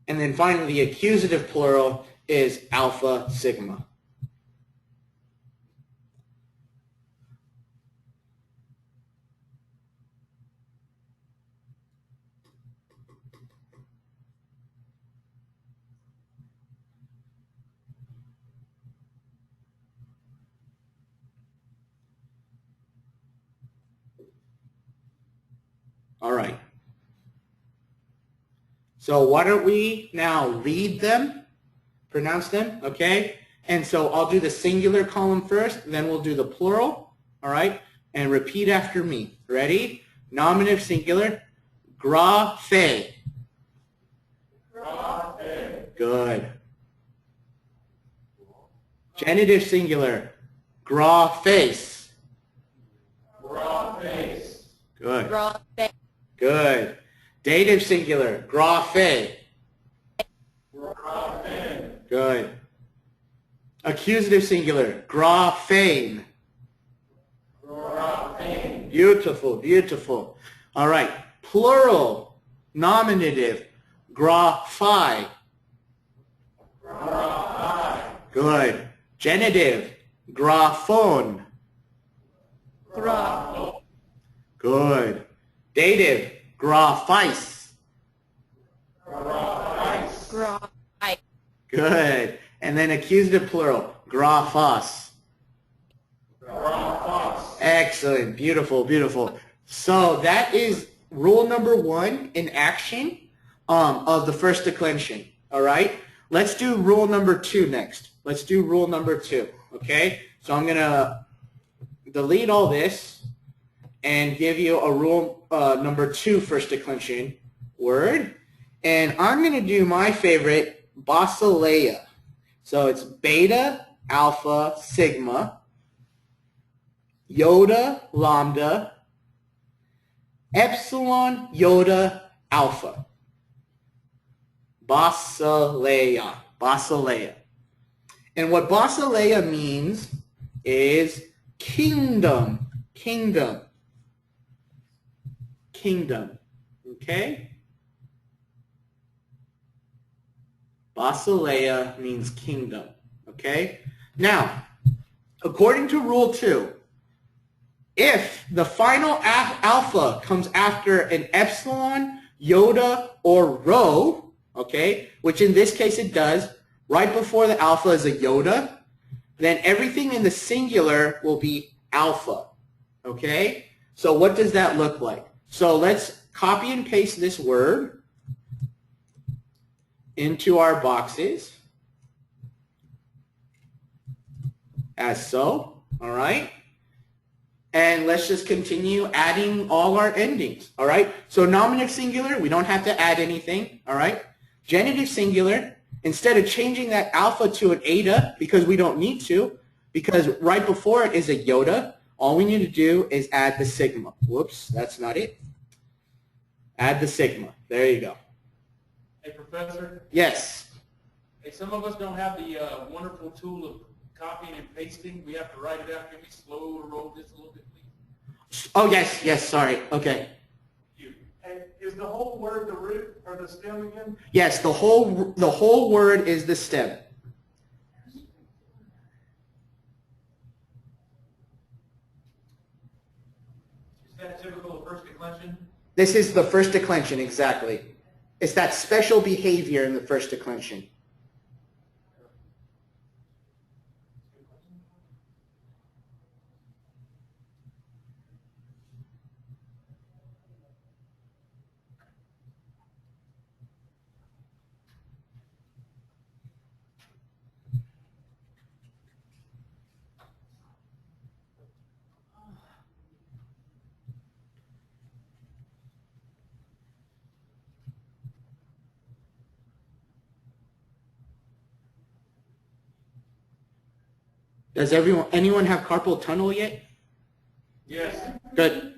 And then finally, the accusative plural is alpha sigma. All right. So why don't we now read them, pronounce them, okay? And so I'll do the singular column first, then we'll do the plural, all right? And repeat after me. Ready? Nominative singular, graphe. Graphe. Good. Genitive singular, graphes. Graphes. Good. Graphe. Good. Dative singular, graphe. Good. Accusative singular, graphane. Beautiful, beautiful. All right. Plural, nominative, graphi. Good. Genitive, graphone. Good. Dative, graphice. Good. And then accusative plural, graphos. Excellent. Beautiful, beautiful. So that is rule number 1 in action of the first declension. All right? Let's do rule number 2 next. Let's do rule number 2. Okay? So I'm going to delete all this and give you a rule number 2 first declension word. And I'm going to do my favorite, basileia. So it's beta, alpha, sigma, iota, lambda, epsilon, iota, alpha. Basileia. Basileia. And what basileia means is kingdom. Kingdom. Kingdom. Okay? Basileia means kingdom. Okay? Now, according to rule 2, if the final alpha comes after an epsilon, iota, or rho, okay, which in this case it does, right before the alpha is a iota, then everything in the singular will be alpha. Okay? So what does that look like? So let's copy and paste this word into our boxes, as so, all right? And let's just continue adding all our endings, all right? So nominative singular, we don't have to add anything, all right? Genitive singular, instead of changing that alpha to an eta, because we don't need to, because right before it is a iota, all we need to do is add the sigma. Whoops, that's not it. Add the sigma. There you go. Hey, Professor, Yes. hey, some of us don't have the wonderful tool of copying and pasting. We have to write it out. Can we slow roll this a little bit, please? Oh, yes, yes, sorry. Okay. You. And is the whole word the root or the stem again? Yes, the whole word is the stem. Is that typical of first declension? This is the first declension, exactly. It's that special behavior in the first declension. Does anyone have carpal tunnel yet? Yes. Good.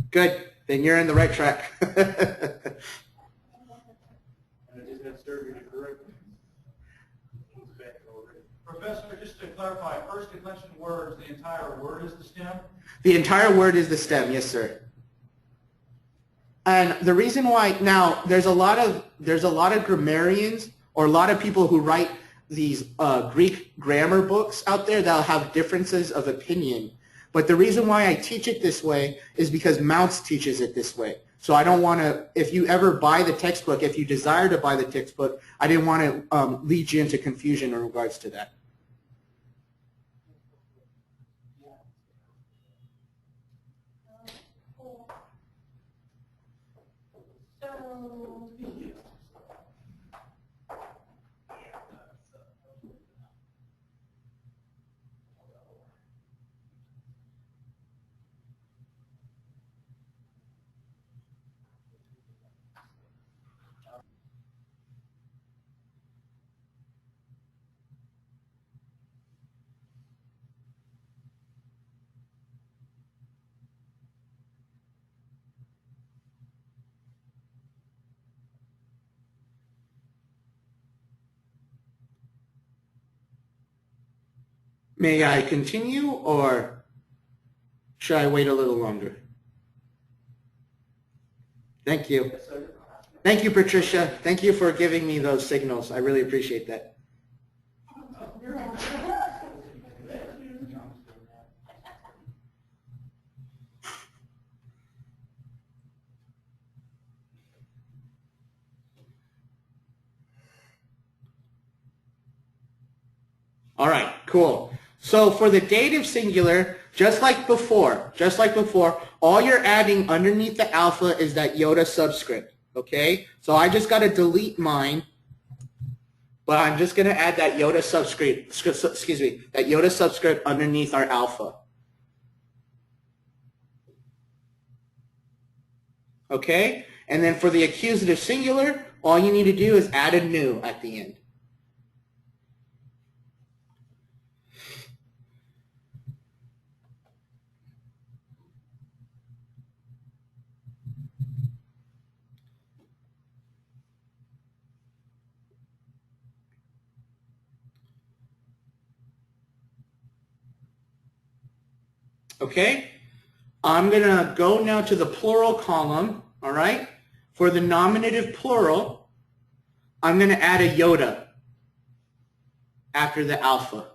Good. Then you're in the right track. And I just had surgery to correct it. It's back already. Professor, just to clarify, first declension words, the entire word is the stem? The entire word is the stem, yes, sir. And the reason why now there's a lot of grammarians or a lot of people who write these Greek grammar books out there that'll have differences of opinion. But the reason why I teach it this way is because Mounce teaches it this way. So I don't want to, if you ever buy the textbook, if you desire to buy the textbook, I didn't want to lead you into confusion in regards to that. May I continue or should I wait a little longer? Thank you. Thank you, Patricia. Thank you for giving me those signals. I really appreciate that. All right, cool. So for the dative singular, just like before, all you're adding underneath the alpha is that iota subscript, okay? So I just got to delete mine, but I'm just going to add that iota subscript, that iota subscript underneath our alpha. Okay? And then for the accusative singular, all you need to do is add a new at the end. Okay, I'm going to go now to the plural column, all right? For the nominative plural, I'm going to add a iota after the alpha.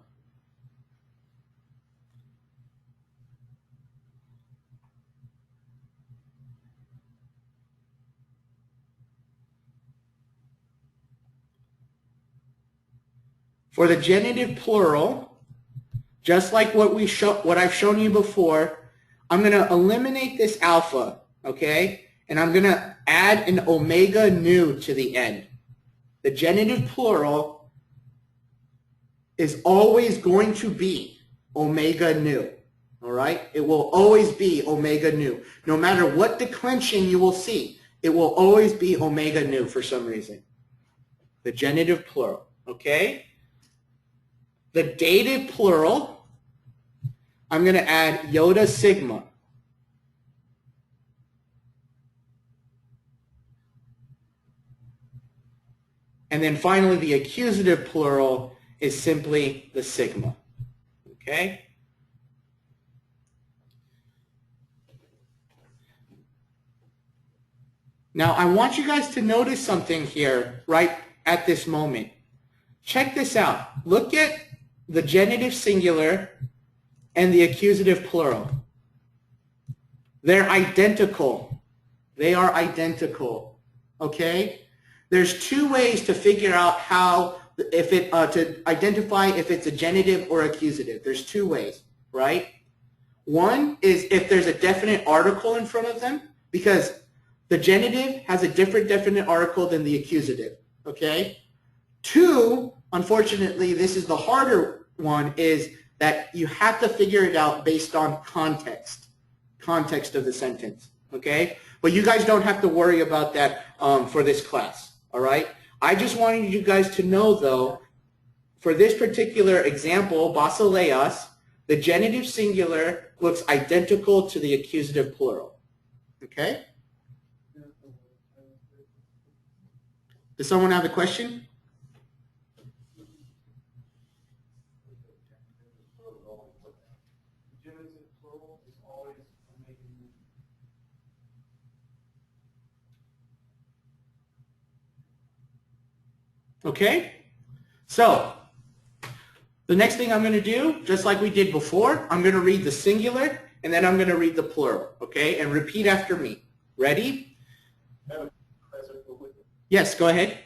For the genitive plural, just like what I've shown you before, I'm going to eliminate this alpha, okay? And I'm going to add an omega nu to the end. The genitive plural is always going to be omega nu, all right? It will always be omega nu. No matter what declension you will see, it will always be omega nu for some reason. The genitive plural, okay? The dative plural, I'm going to add iota sigma. And then finally, the accusative plural is simply the sigma. Okay? Now, I want you guys to notice something here right at this moment. Check this out. Look at the genitive singular and the accusative plural. They're identical. They are identical. Okay? There's two ways to figure out how, to identify if it's a genitive or accusative. There's two ways, right? One is if there's a definite article in front of them, because the genitive has a different definite article than the accusative, okay? Two, unfortunately, this is the harder one, is that you have to figure it out based on context of the sentence, okay? But you guys don't have to worry about that for this class, all right? I just wanted you guys to know, though, for this particular example, basileas, the genitive singular looks identical to the accusative plural, okay? Does someone have a question? Okay, so the next thing I'm going to do, just like we did before, I'm going to read the singular and then I'm going to read the plural, okay? And repeat after me. Ready? Yes, go ahead.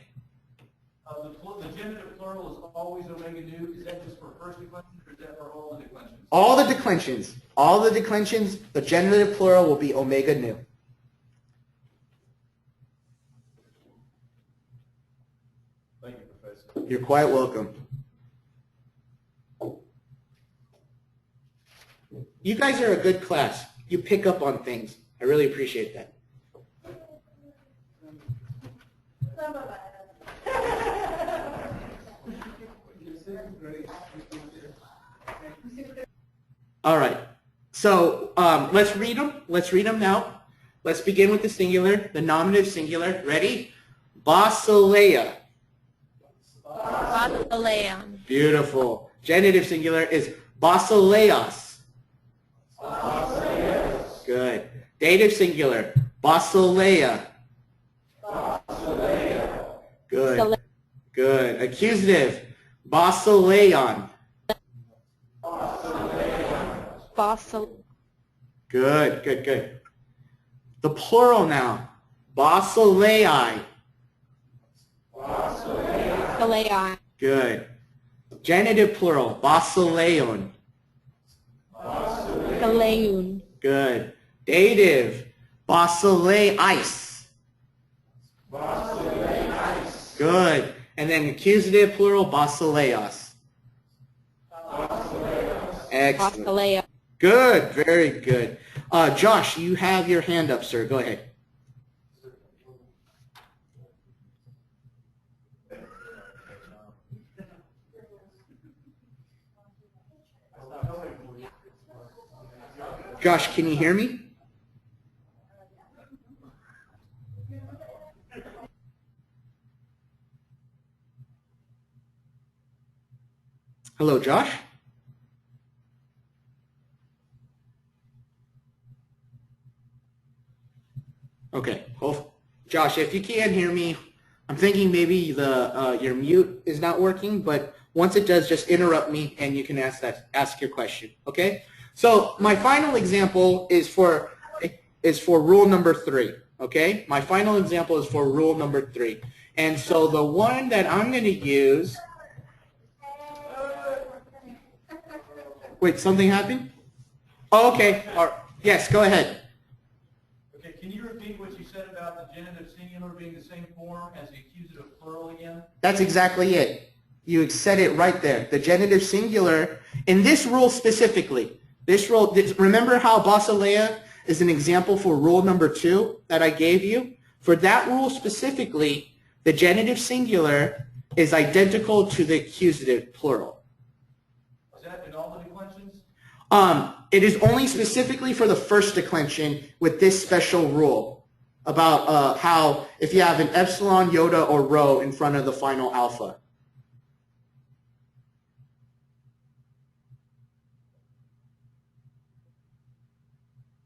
The genitive plural is always omega nu. Is that just for first declension or is that for all the declensions? All the declensions. All the declensions, the genitive plural will be omega nu. Thank you, Professor. You're quite welcome. You guys are a good class. You pick up on things. I really appreciate that. All right. So let's read them. Let's read them now. Let's begin with the singular, the nominative singular. Ready? Basileia. Basileia. Beautiful. Genitive singular is basileas. Good. Dative singular, basileia. Good. Good. Accusative, basileion. Good, good, good. The plural now, basileai. Basileia. Good. Genitive plural, basileion. Basileun. Good. Dative, basileis. Good. And then accusative plural, basileos. Excellent. Basileia. Good. Very good. Josh, you have your hand up, sir. Go ahead. Josh, can you hear me? Hello, Josh? Okay. Well, Josh, if you can't hear me, I'm thinking maybe your mute is not working, but once it does, just interrupt me and you can ask your question. Okay? So my final example is for rule number 3. Okay? My final example is for rule number 3. And so the one that I'm going to use. Wait, something happened? Oh, okay. All right. Yes, go ahead. Okay, can you repeat what you said about the genitive singular being the same form as the accusative plural again? That's exactly it. You said it right there. The genitive singular, in this rule specifically, remember how basileia is an example for rule number 2 that I gave you? For that rule specifically, the genitive singular is identical to the accusative plural. Is that in all the declensions? It is only specifically for the first declension with this special rule about how if you have an epsilon, iota, or rho in front of the final alpha.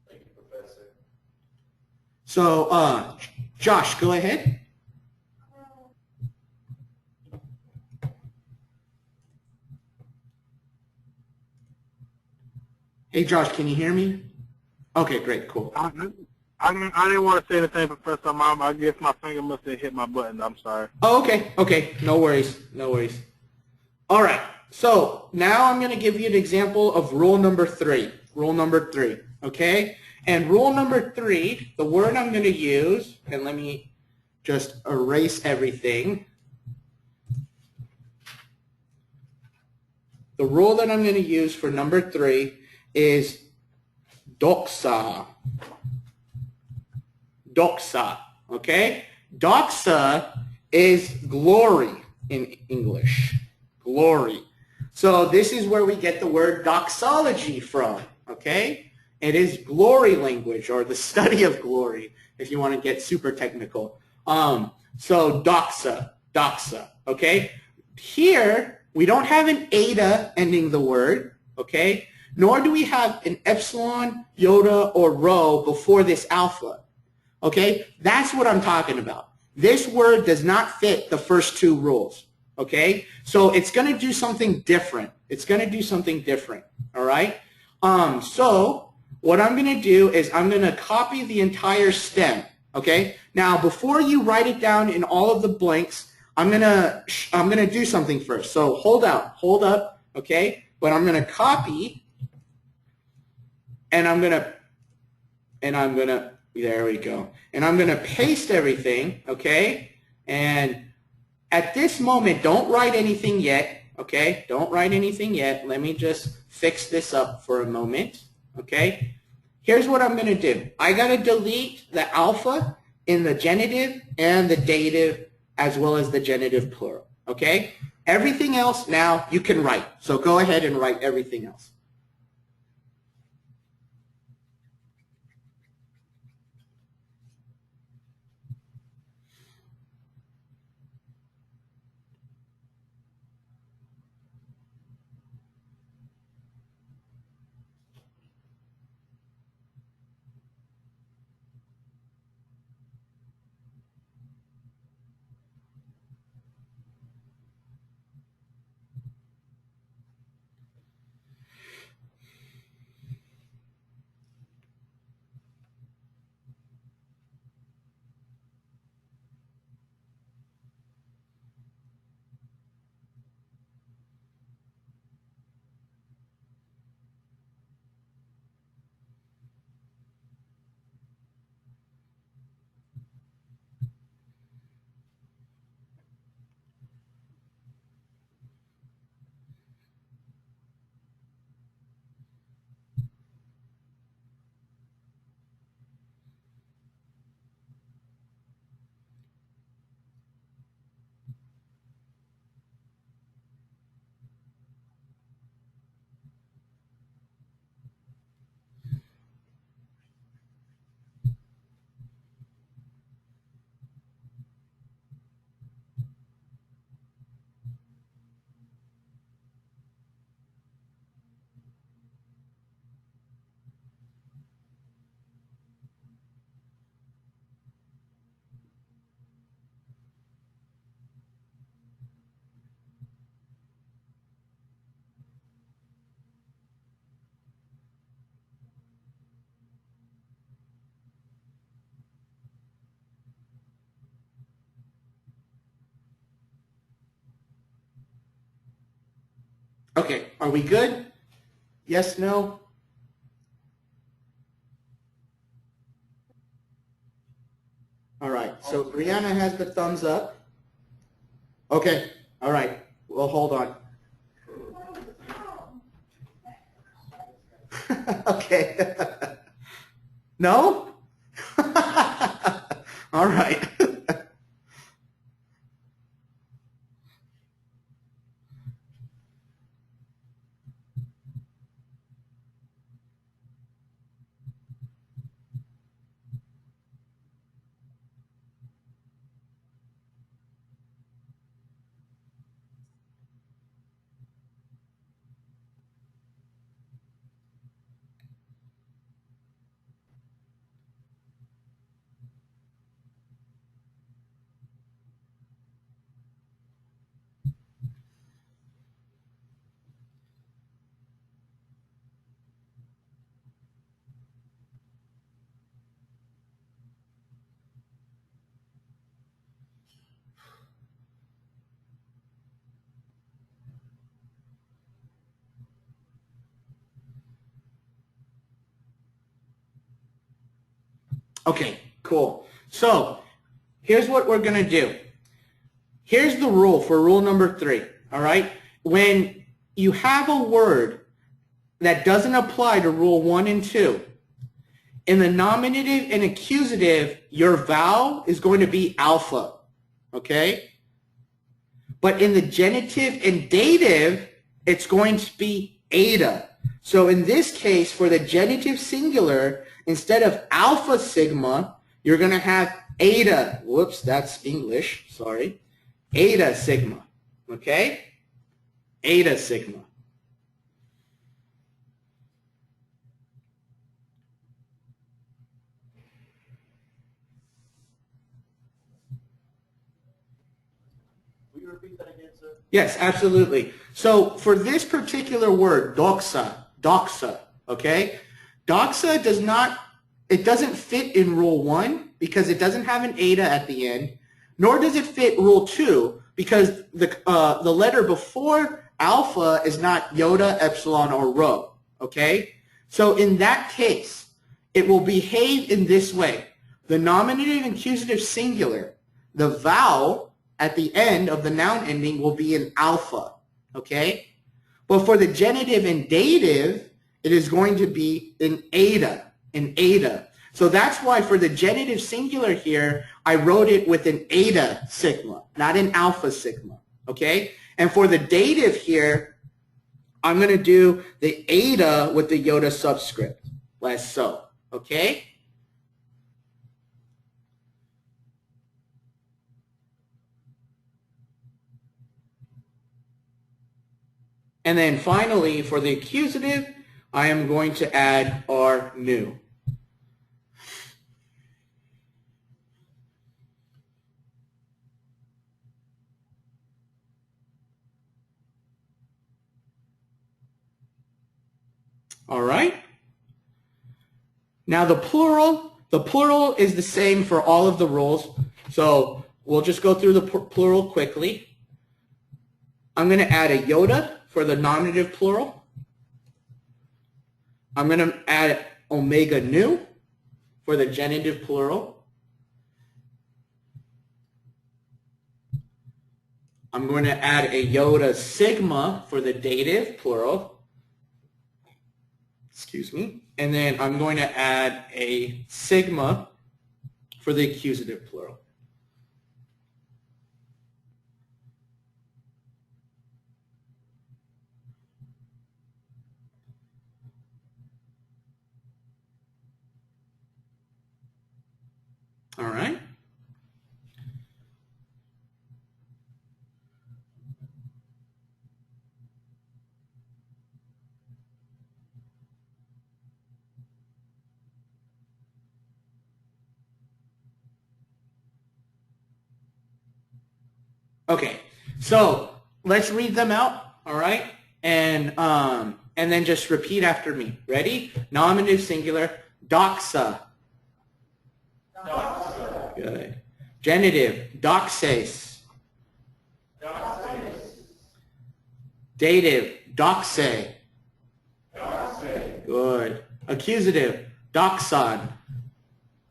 Thank you, Professor. So, Josh, go ahead. Hey, Josh, can you hear me? Okay, great, cool. I didn't want to say anything, Professor. I guess my finger must have hit my button. I'm sorry. Oh, okay, no worries, no worries. All right, so now I'm going to give you an example of rule number 3. Rule number 3, okay? And rule number 3, the word I'm going to use, and let me just erase everything. The rule that I'm going to use for number 3 is doxa. Doxa, okay? Doxa is glory in English. Glory. So this is where we get the word doxology from, okay? It is glory language, or the study of glory, if you want to get super technical. So doxa, okay? Here, we don't have an eta ending the word, okay? Nor do we have an epsilon, iota, or rho before this alpha, okay? That's what I'm talking about. This word does not fit the first 2 rules, okay? So it's going to do something different. It's going to do something different, all right? So what I'm going to do is I'm going to copy the entire stem, okay? Now, before you write it down in all of the blanks, I'm going to do something first. So hold up, okay? But I'm going to copy, and I'm going to, there we go. And I'm going to paste everything, okay? And at this moment, don't write anything yet, okay? Don't write anything yet. Let me just fix this up for a moment, okay? Here's what I'm going to do. I got to delete the alpha in the genitive and the dative as well as the genitive plural, okay? Everything else now you can write. So go ahead and write everything else. Okay, are we good? Yes, no? All right, so Brianna has the thumbs up. Okay, all right, well, hold on. Okay. No? All right. Okay, cool. So here's what we're going to do. Here's the rule for rule number 3, all right? When you have a word that doesn't apply to rule 1 and 2, in the nominative and accusative, your vowel is going to be alpha, okay? But in the genitive and dative, it's going to be eta. So in this case, for the genitive singular, instead of alpha sigma, you're going to have eta. Whoops, that's English, sorry. Eta sigma, okay? Eta sigma. Will you repeat that again, sir? Yes, absolutely. So for this particular word, doxa, okay? Doxa doesn't fit in rule 1 because it doesn't have an eta at the end, nor does it fit rule 2 because the letter before alpha is not iota, epsilon, or rho, okay? So in that case, it will behave in this way. The nominative and accusative singular, the vowel at the end of the noun ending will be an alpha, okay? But for the genitive and dative, it is going to be an eta. So that's why for the genitive singular here, I wrote it with an eta sigma, not an alpha sigma, okay? And for the dative here, I'm going to do the eta with the iota subscript, less so, okay? And then finally, for the accusative, I am going to add our new. All right. Now the plural is the same for all of the rules. So we'll just go through the plural quickly. I'm going to add a iota for the nominative plural. I'm going to add omega nu for the genitive plural. I'm going to add a iota sigma for the dative plural. Excuse me. And then I'm going to add a sigma for the accusative plural. All right. Okay, so let's read them out, all right? And then just repeat after me. Ready? Nominative singular, doxa. Doxa. Good. Genitive, doxes. Doxes. Dative, doxe. Doxe. Good. Accusative, doxon.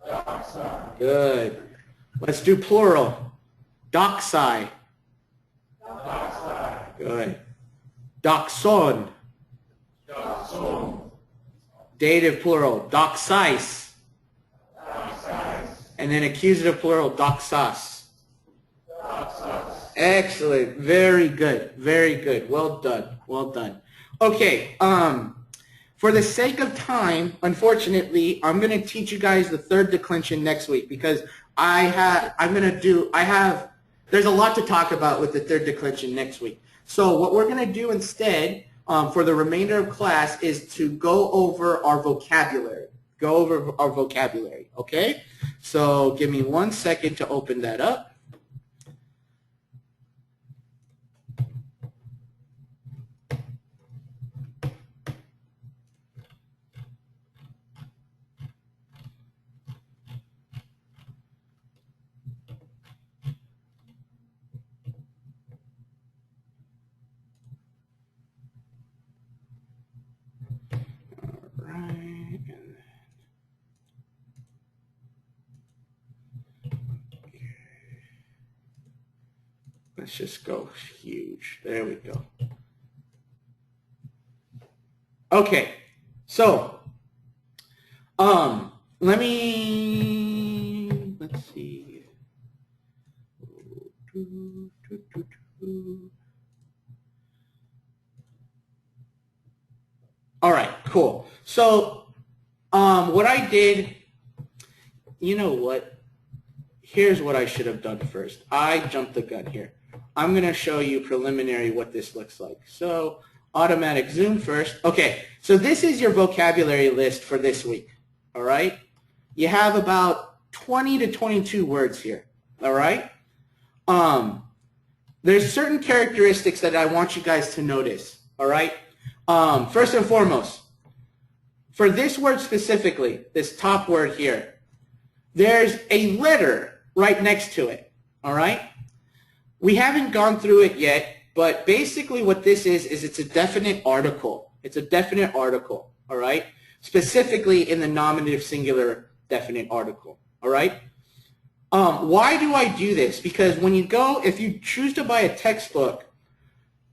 Doxon. Good. Let's do plural. Doxai. Doxai. Good. Doxon. Doxon. Dative plural. Doxais. Doxais. And then accusative plural. Doxas. Doxas. Excellent. Very good. Very good. Well done. Well done. Okay. For the sake of time, unfortunately, I'm going to teach you guys the third declension next week because there's a lot to talk about with the third declension next week. So what we're going to do instead for the remainder of class is to go over our vocabulary. Okay? So give me 1 second to open that up. Let's just go huge. There we go. Okay, so let's see. All right, cool. So what I did, you know what? Here's what I should have done first. I jumped the gun here. I'm going to show you preliminary what this looks like. So automatic zoom first. Okay, so this is your vocabulary list for this week. All right? You have about 20 to 22 words here. All right? There's certain characteristics that I want you guys to notice. All right? First and foremost, for this word specifically, this top word here, there's a letter right next to it. All right? We haven't gone through it yet, but basically what this is it's a definite article. It's a definite article. All right? Specifically in the nominative singular definite article. All right? Why do I do this? Because when you go, if you choose to buy a textbook,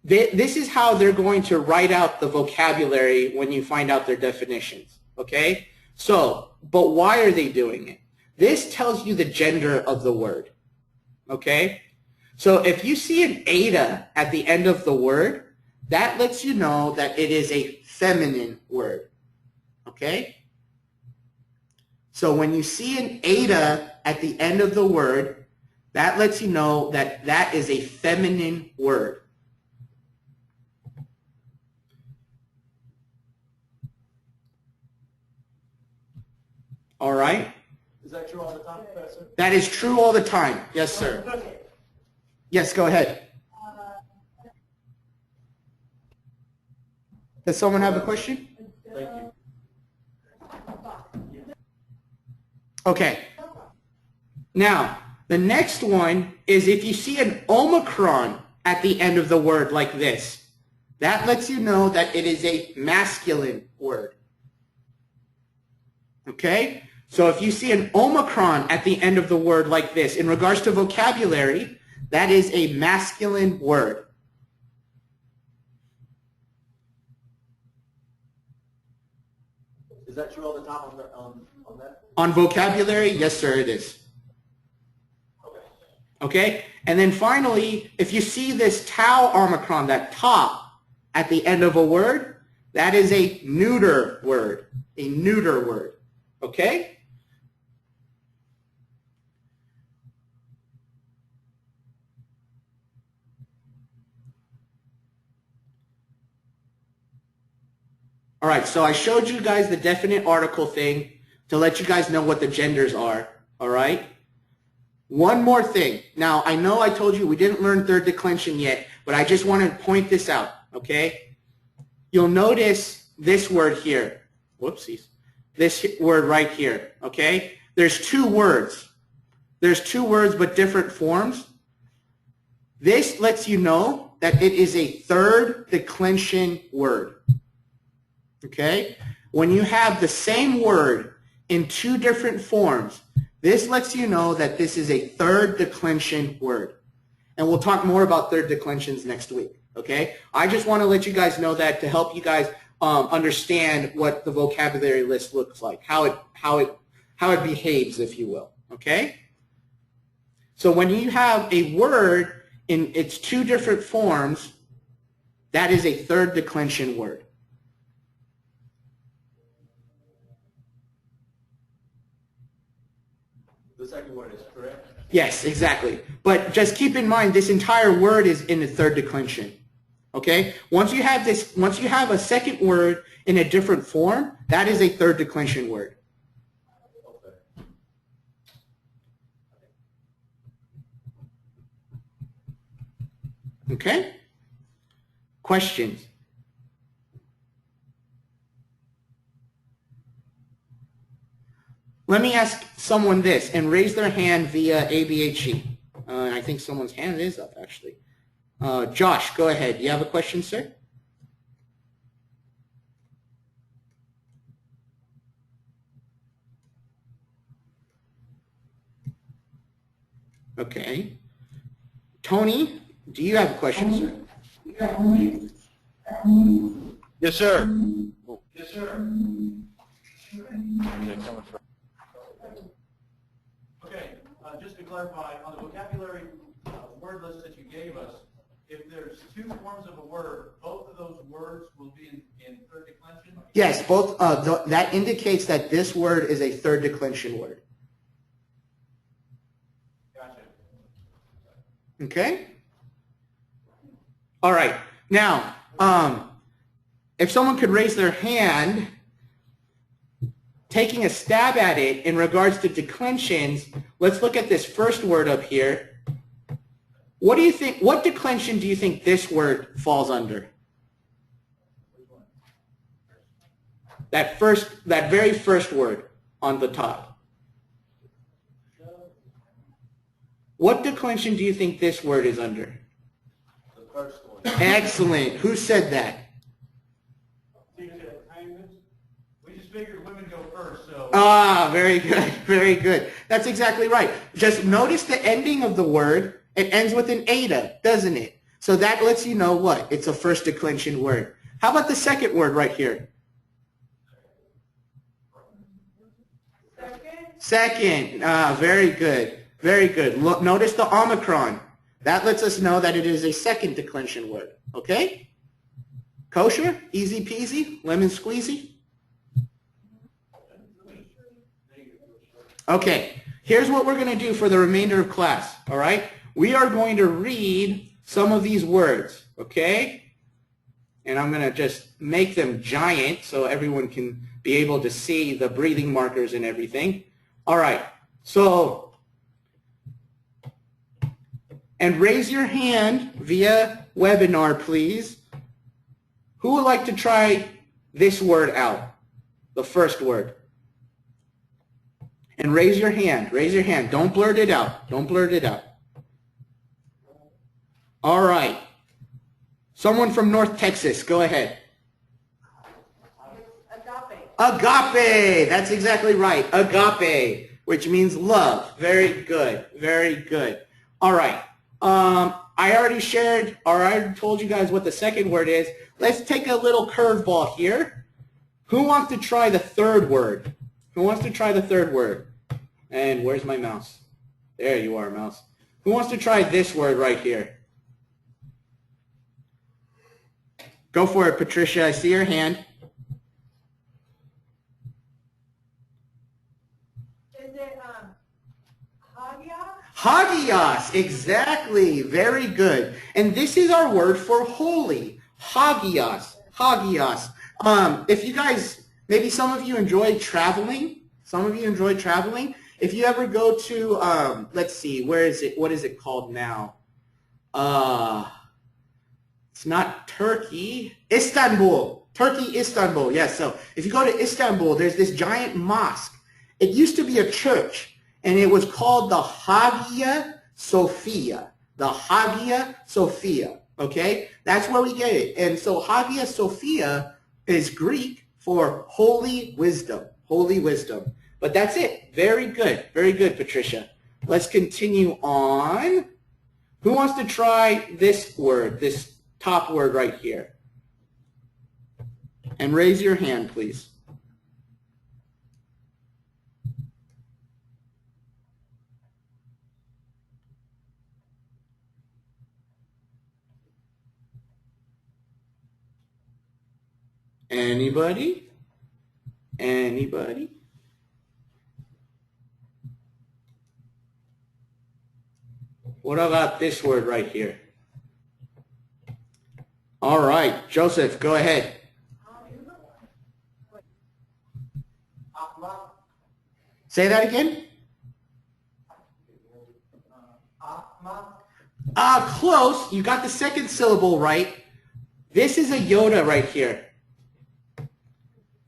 this is how they're going to write out the vocabulary when you find out their definitions. Okay? So, but why are they doing it? This tells you the gender of the word. Okay? So if you see an eta at the end of the word, that lets you know that it is a feminine word. Okay? So when you see an eta at the end of the word, that lets you know that that is a feminine word. All right? Is that true all the time, Professor? That is true all the time. Yes, sir. Yes, go ahead. Does someone have a question? Thank you. Okay. Now, the next one is if you see an omicron at the end of the word like this, that lets you know that it is a masculine word. Okay? So if you see an omicron at the end of the word like this, in regards to vocabulary, that is a masculine word. Is that true all the time on that? On vocabulary, yes, sir, it is. Okay? And then finally, if you see this tau omicron, that top at the end of a word, that is a neuter word. A neuter word. Okay? All right, so I showed you guys the definite article thing to let you guys know what the genders are. All right? One more thing. Now, I know I told you we didn't learn third declension yet, but I just want to point this out, okay? You'll notice this word here. Whoopsies. This word right here, okay? There's two words. There's two words but different forms. This lets you know that it is a third declension word, okay? When you have the same word in two different forms, this lets you know that this is a third declension word. And we'll talk more about third declensions next week, okay? I just want to let you guys know that to help you guys understand what the vocabulary list looks like, how it behaves, if you will, okay? So when you have a word in its two different forms, that is a third declension word. The second word is correct? Yes, exactly. But just keep in mind, this entire word is in the third declension. Okay? Once you have a second word in a different form, that is a third declension word. Okay? Questions? Let me ask someone this and raise their hand via ABHE. I think someone's hand is up, actually. Josh, go ahead. You have a question, sir? Okay. Tony, do you have a question, sir? Yes, sir. Yes, sir. Okay, just to clarify, on the vocabulary word list that you gave us, if there's two forms of a word, both of those words will be in third declension? Yes, both. That indicates that this word is a third declension word. Gotcha. Okay? All right. Now, if someone could raise their hand, taking a stab at it in regards to declensions, let's look at this first word up here. What do you think, what declension do you think this word falls under? That very first word on the top. What declension do you think this word is under? The first one. Excellent. Who said that? You said kindness? We just figured women go first, so. Ah, very good. Very good. That's exactly right. Just notice the ending of the word. It ends with an eta, doesn't it? So that lets you know what? It's a first declension word. How about the second word right here? Second. Ah, very good. Very good. Look, notice the omicron. That lets us know that it is a second declension word. Okay? Kosher? Easy peasy? Lemon squeezy? Okay. Here's what we're going to do for the remainder of class. All right? We are going to read some of these words. Okay? And I'm going to just make them giant so everyone can be able to see the breathing markers and everything. All right. So, and raise your hand via webinar, please. Who would like to try this word out? The first word. And raise your hand. Raise your hand. Don't blurt it out. Don't blurt it out. All right. Someone from North Texas, go ahead. Agape. That's exactly right. Agape, which means love. Very good. Very good. All right. I already shared, or I already told you guys what the second word is. Let's take a little curveball here. Who wants to try the third word? Who wants to try the third word? And where's my mouse? There you are, mouse. Who wants to try this word right here? Go for it, Patricia. I see your hand. Is it, Hagia? Hagios, exactly. Very good. And this is our word for holy. Hagios. Hagios. If you guys, maybe some of you enjoy traveling. If you ever go to, let's see, where is it? What is it called now? It's not Turkey. Istanbul. Turkey, Istanbul. Yes. So if you go to Istanbul, there's this giant mosque. It used to be a church, and it was called the Hagia Sophia. The Hagia Sophia. Okay? That's where we get it. And so Hagia Sophia is Greek for holy wisdom. Holy wisdom. But that's it. Very good. Very good, Patricia. Let's continue on. Who wants to try this word, this top word right here? And raise your hand, please. Anybody? Anybody? What about this word right here? All right, Joseph, go ahead. Say that again. Close. You got the second syllable right. This is a iota right here.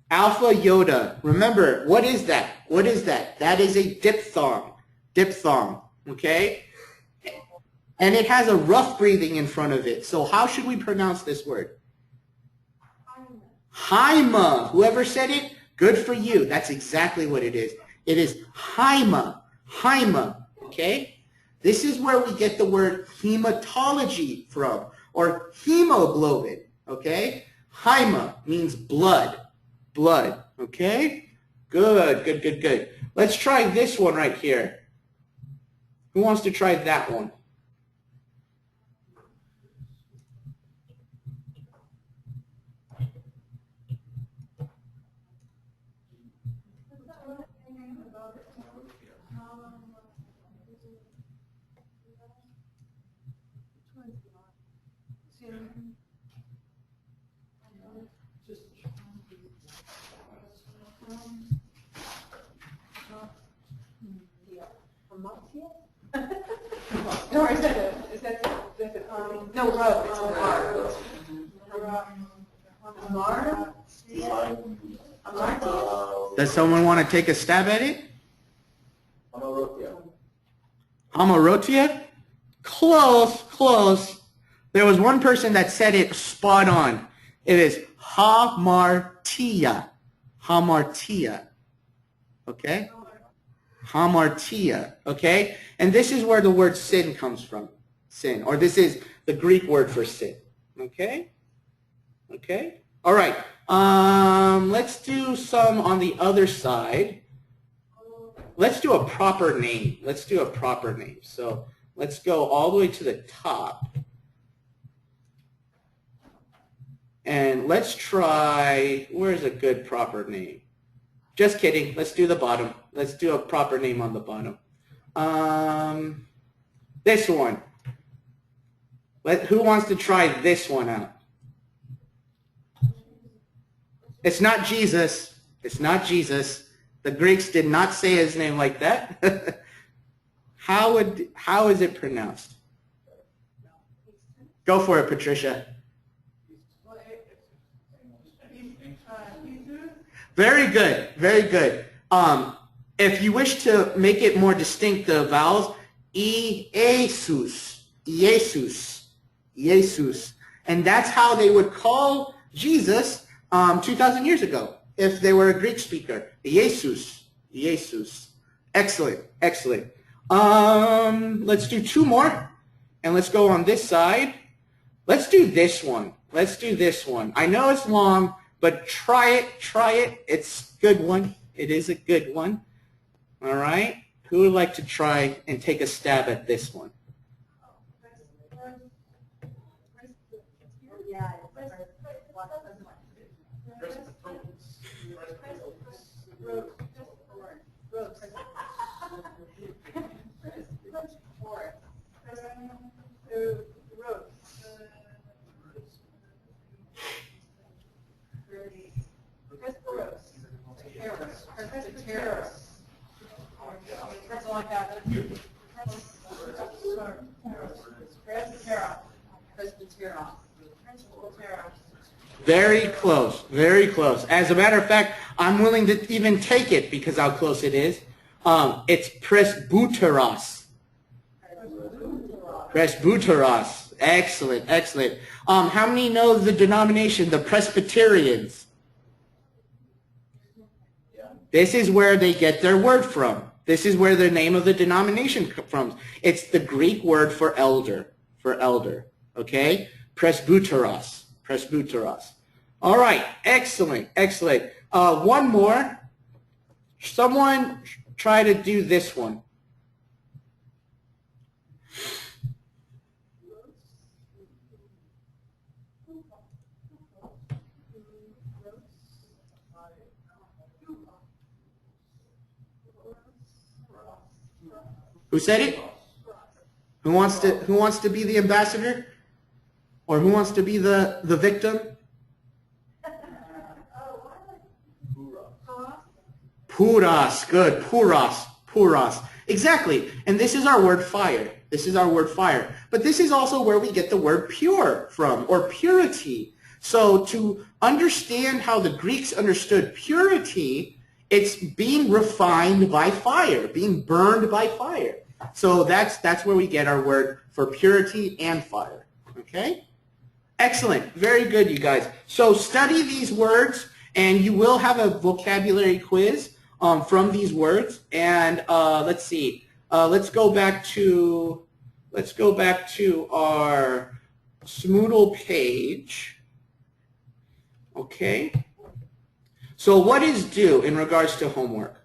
Alpha iota. Remember, what is that? What is that? That is a diphthong. Diphthong. Okay? And it has a rough breathing in front of it. So how should we pronounce this word? Haima. Whoever said it, good for you. That's exactly what it is. It is Haima. Haima. Okay? This is where we get the word hematology from, or hemoglobin, okay? Hyma means blood, blood, okay? Good, good, good, good. Let's try this one right here. Who wants to try that one? No, is that no, road, it's Amar. Amar? Does someone want to take a stab at it? Amarotia? Close, close. There was one person that said it spot on. It is hamartia. Hamartia. Okay? Hamartia. Okay? And this is where the word sin comes from. Sin. Or this is the Greek word for sin. Okay? Okay? All right. Let's do some on the other side. Let's do a proper name. Let's do a proper name. So let's go all the way to the top. And let's try, where's a good proper name? Just kidding. Let's do the bottom. Let's do a proper name on the bottom. This one. Who wants to try this one out? It's not Jesus. It's not Jesus. The Greeks did not say his name like that. How is it pronounced? Go for it, Patricia. Very good, very good. If you wish to make it more distinct, the vowels, Jesus, Jesus, Jesus. And that's how they would call Jesus 2,000 years ago, if they were a Greek speaker. Jesus, Jesus. Excellent, excellent. Let's do two more, and let's go on this side. Let's do this one. Let's do this one. I know it's long, but try it, try it. It's a good one. It is a good one. All right. Who would like to try and take a stab at this one? That's all I got. Very close, very close. As a matter of fact, I'm willing to even take it because how close it is. It's presbyteros. Presbyteros. Excellent, excellent. How many know the denomination, the Presbyterians? This is where they get their word from. This is where the name of the denomination comes from. It's the Greek word for elder, okay? Presbyteros, presbyteros. All right, excellent, excellent. One more. Someone try to do this one. Who said it? Who wants to be the ambassador? Or who wants to be the victim? Puras, good. Puras, puras. Exactly. And this is our word fire. This is our word fire. But this is also where we get the word pure from, or purity. So to understand how the Greeks understood purity, it's being refined by fire, being burned by fire. So that's where we get our word for purity and fire. Okay? Excellent. Very good, you guys. So study these words, and you will have a vocabulary quiz from these words. And let's see. let's go back to our Smoodle page. Okay. So what is due in regards to homework?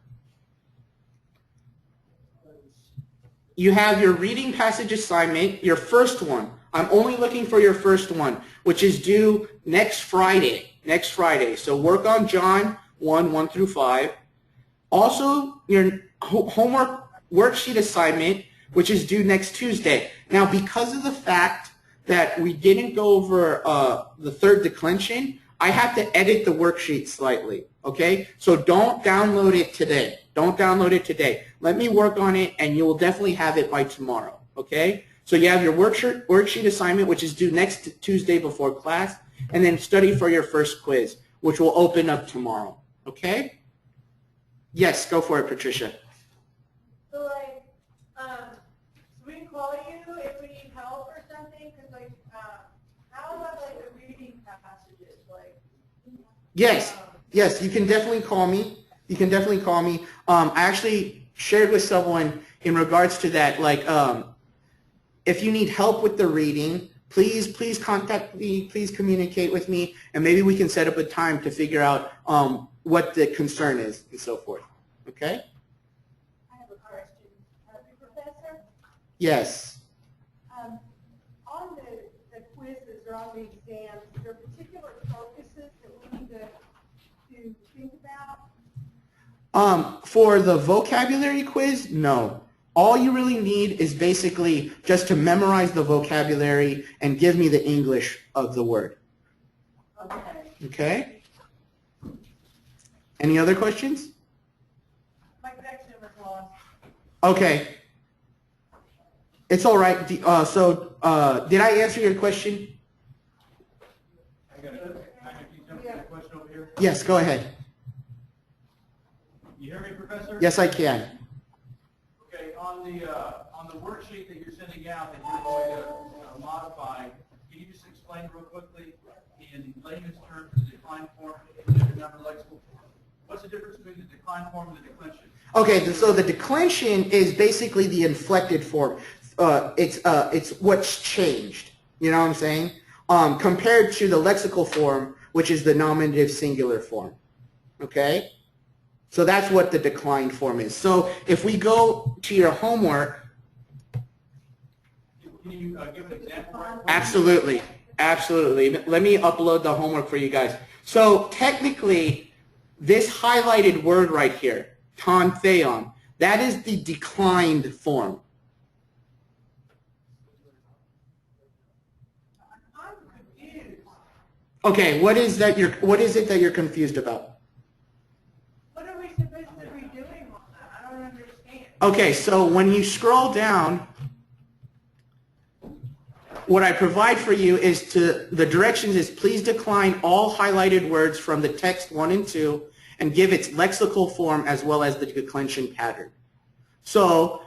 You have your reading passage assignment, your first one. I'm only looking for your first one, which is due next Friday. Next Friday. So work on John 1 through 5. Also, your homework worksheet assignment, which is due next Tuesday. Now, because of the fact that we didn't go over the third declension, I have to edit the worksheet slightly, okay? So don't download it today. Don't download it today. Let me work on it, and you will definitely have it by tomorrow, okay? So you have your worksheet assignment, which is due next Tuesday before class, and then study for your first quiz, which will open up tomorrow, okay? Yes, go for it, Patricia. So like, we can call you if we need help or something, because like, how about like the reading passages, like? Yes, yes, you can definitely call me. You can definitely call me. I actually shared with someone in regards to that, like, if you need help with the reading, please contact me, please communicate with me, and maybe we can set up a time to figure out what the concern is and so forth. Okay? I have a question. Professor, Yes. on the quizzes or on the exams, is there particular focuses that we need to think about? For the vocabulary quiz, no. All you really need is basically just to memorize the vocabulary and give me the English of the word. Okay. Okay? Any other questions? My connection was lost. Okay. It's all right. Did I answer your question? I got a question over here. Yes, go ahead. You hear me, Professor? Yes, I can. Okay, on the worksheet that you're sending out that you're going to modify, can you just explain real quickly in layman's terms the decline form and the number lexical form? What's the difference between the decline form and the declension? Okay, so the declension is basically the inflected form. It's what's changed. You know what I'm saying? Compared to the lexical form, which is the nominative singular form. Okay? So that's what the declined form is. So if we go to your homework. Can you give an example? Absolutely. Absolutely. Let me upload the homework for you guys. So technically, this highlighted word right here, ton theon, that is the declined form. I'm confused. Okay, what is it that you're confused about? What are we supposed to be doing on that? I don't understand. Okay, so when you scroll down, what I provide for you is the directions is please decline all highlighted words from the text 1 and 2 and give its lexical form as well as the declension pattern. So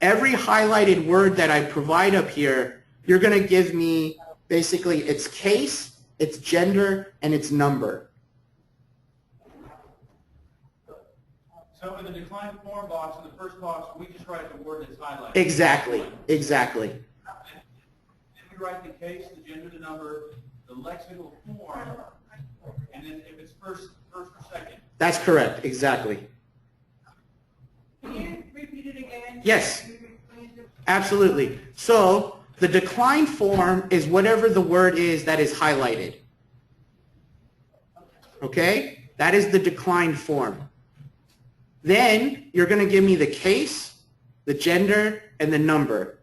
every highlighted word that I provide up here, you're going to give me basically its case, its gender, and its number. So in the decline form box, in the first box, we just write the word that's highlighted. Exactly, exactly. Then we write the case, the gender, the number, the lexical form, and then if it's first or second. That's correct, exactly. Can you repeat it again? Yes. Absolutely. So the declined form is whatever the word is that is highlighted. Okay? That is the declined form. Then you're going to give me the case, the gender, and the number.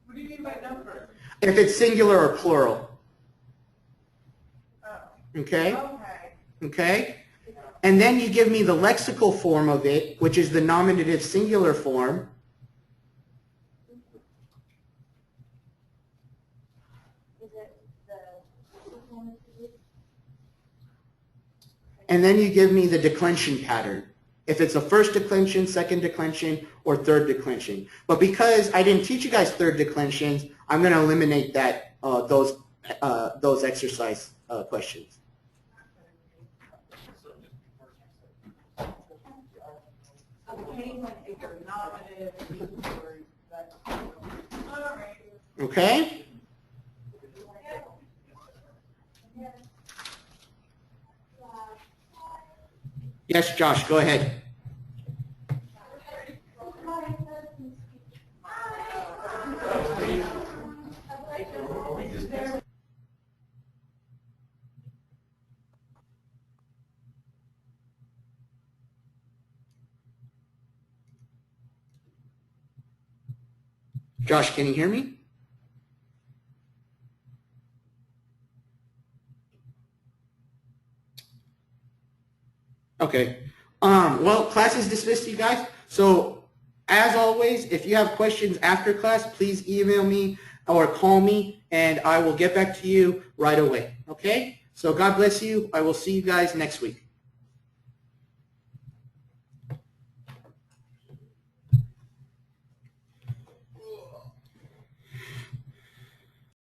What do you mean by number? If it's singular or plural. Oh, Okay? okay. Okay? And then you give me the lexical form of it, which is the nominative singular form. And then you give me the declension pattern. If it's a first declension, second declension, or third declension. But because I didn't teach you guys third declensions, I'm going to eliminate that those exercise questions. became like a nominative or that. All right. Okay? Yes, Josh, go ahead. Josh, can you hear me? Okay. Well, class is dismissed, you guys. So, as always, if you have questions after class, please email me or call me, and I will get back to you right away. Okay? So, God bless you. I will see you guys next week.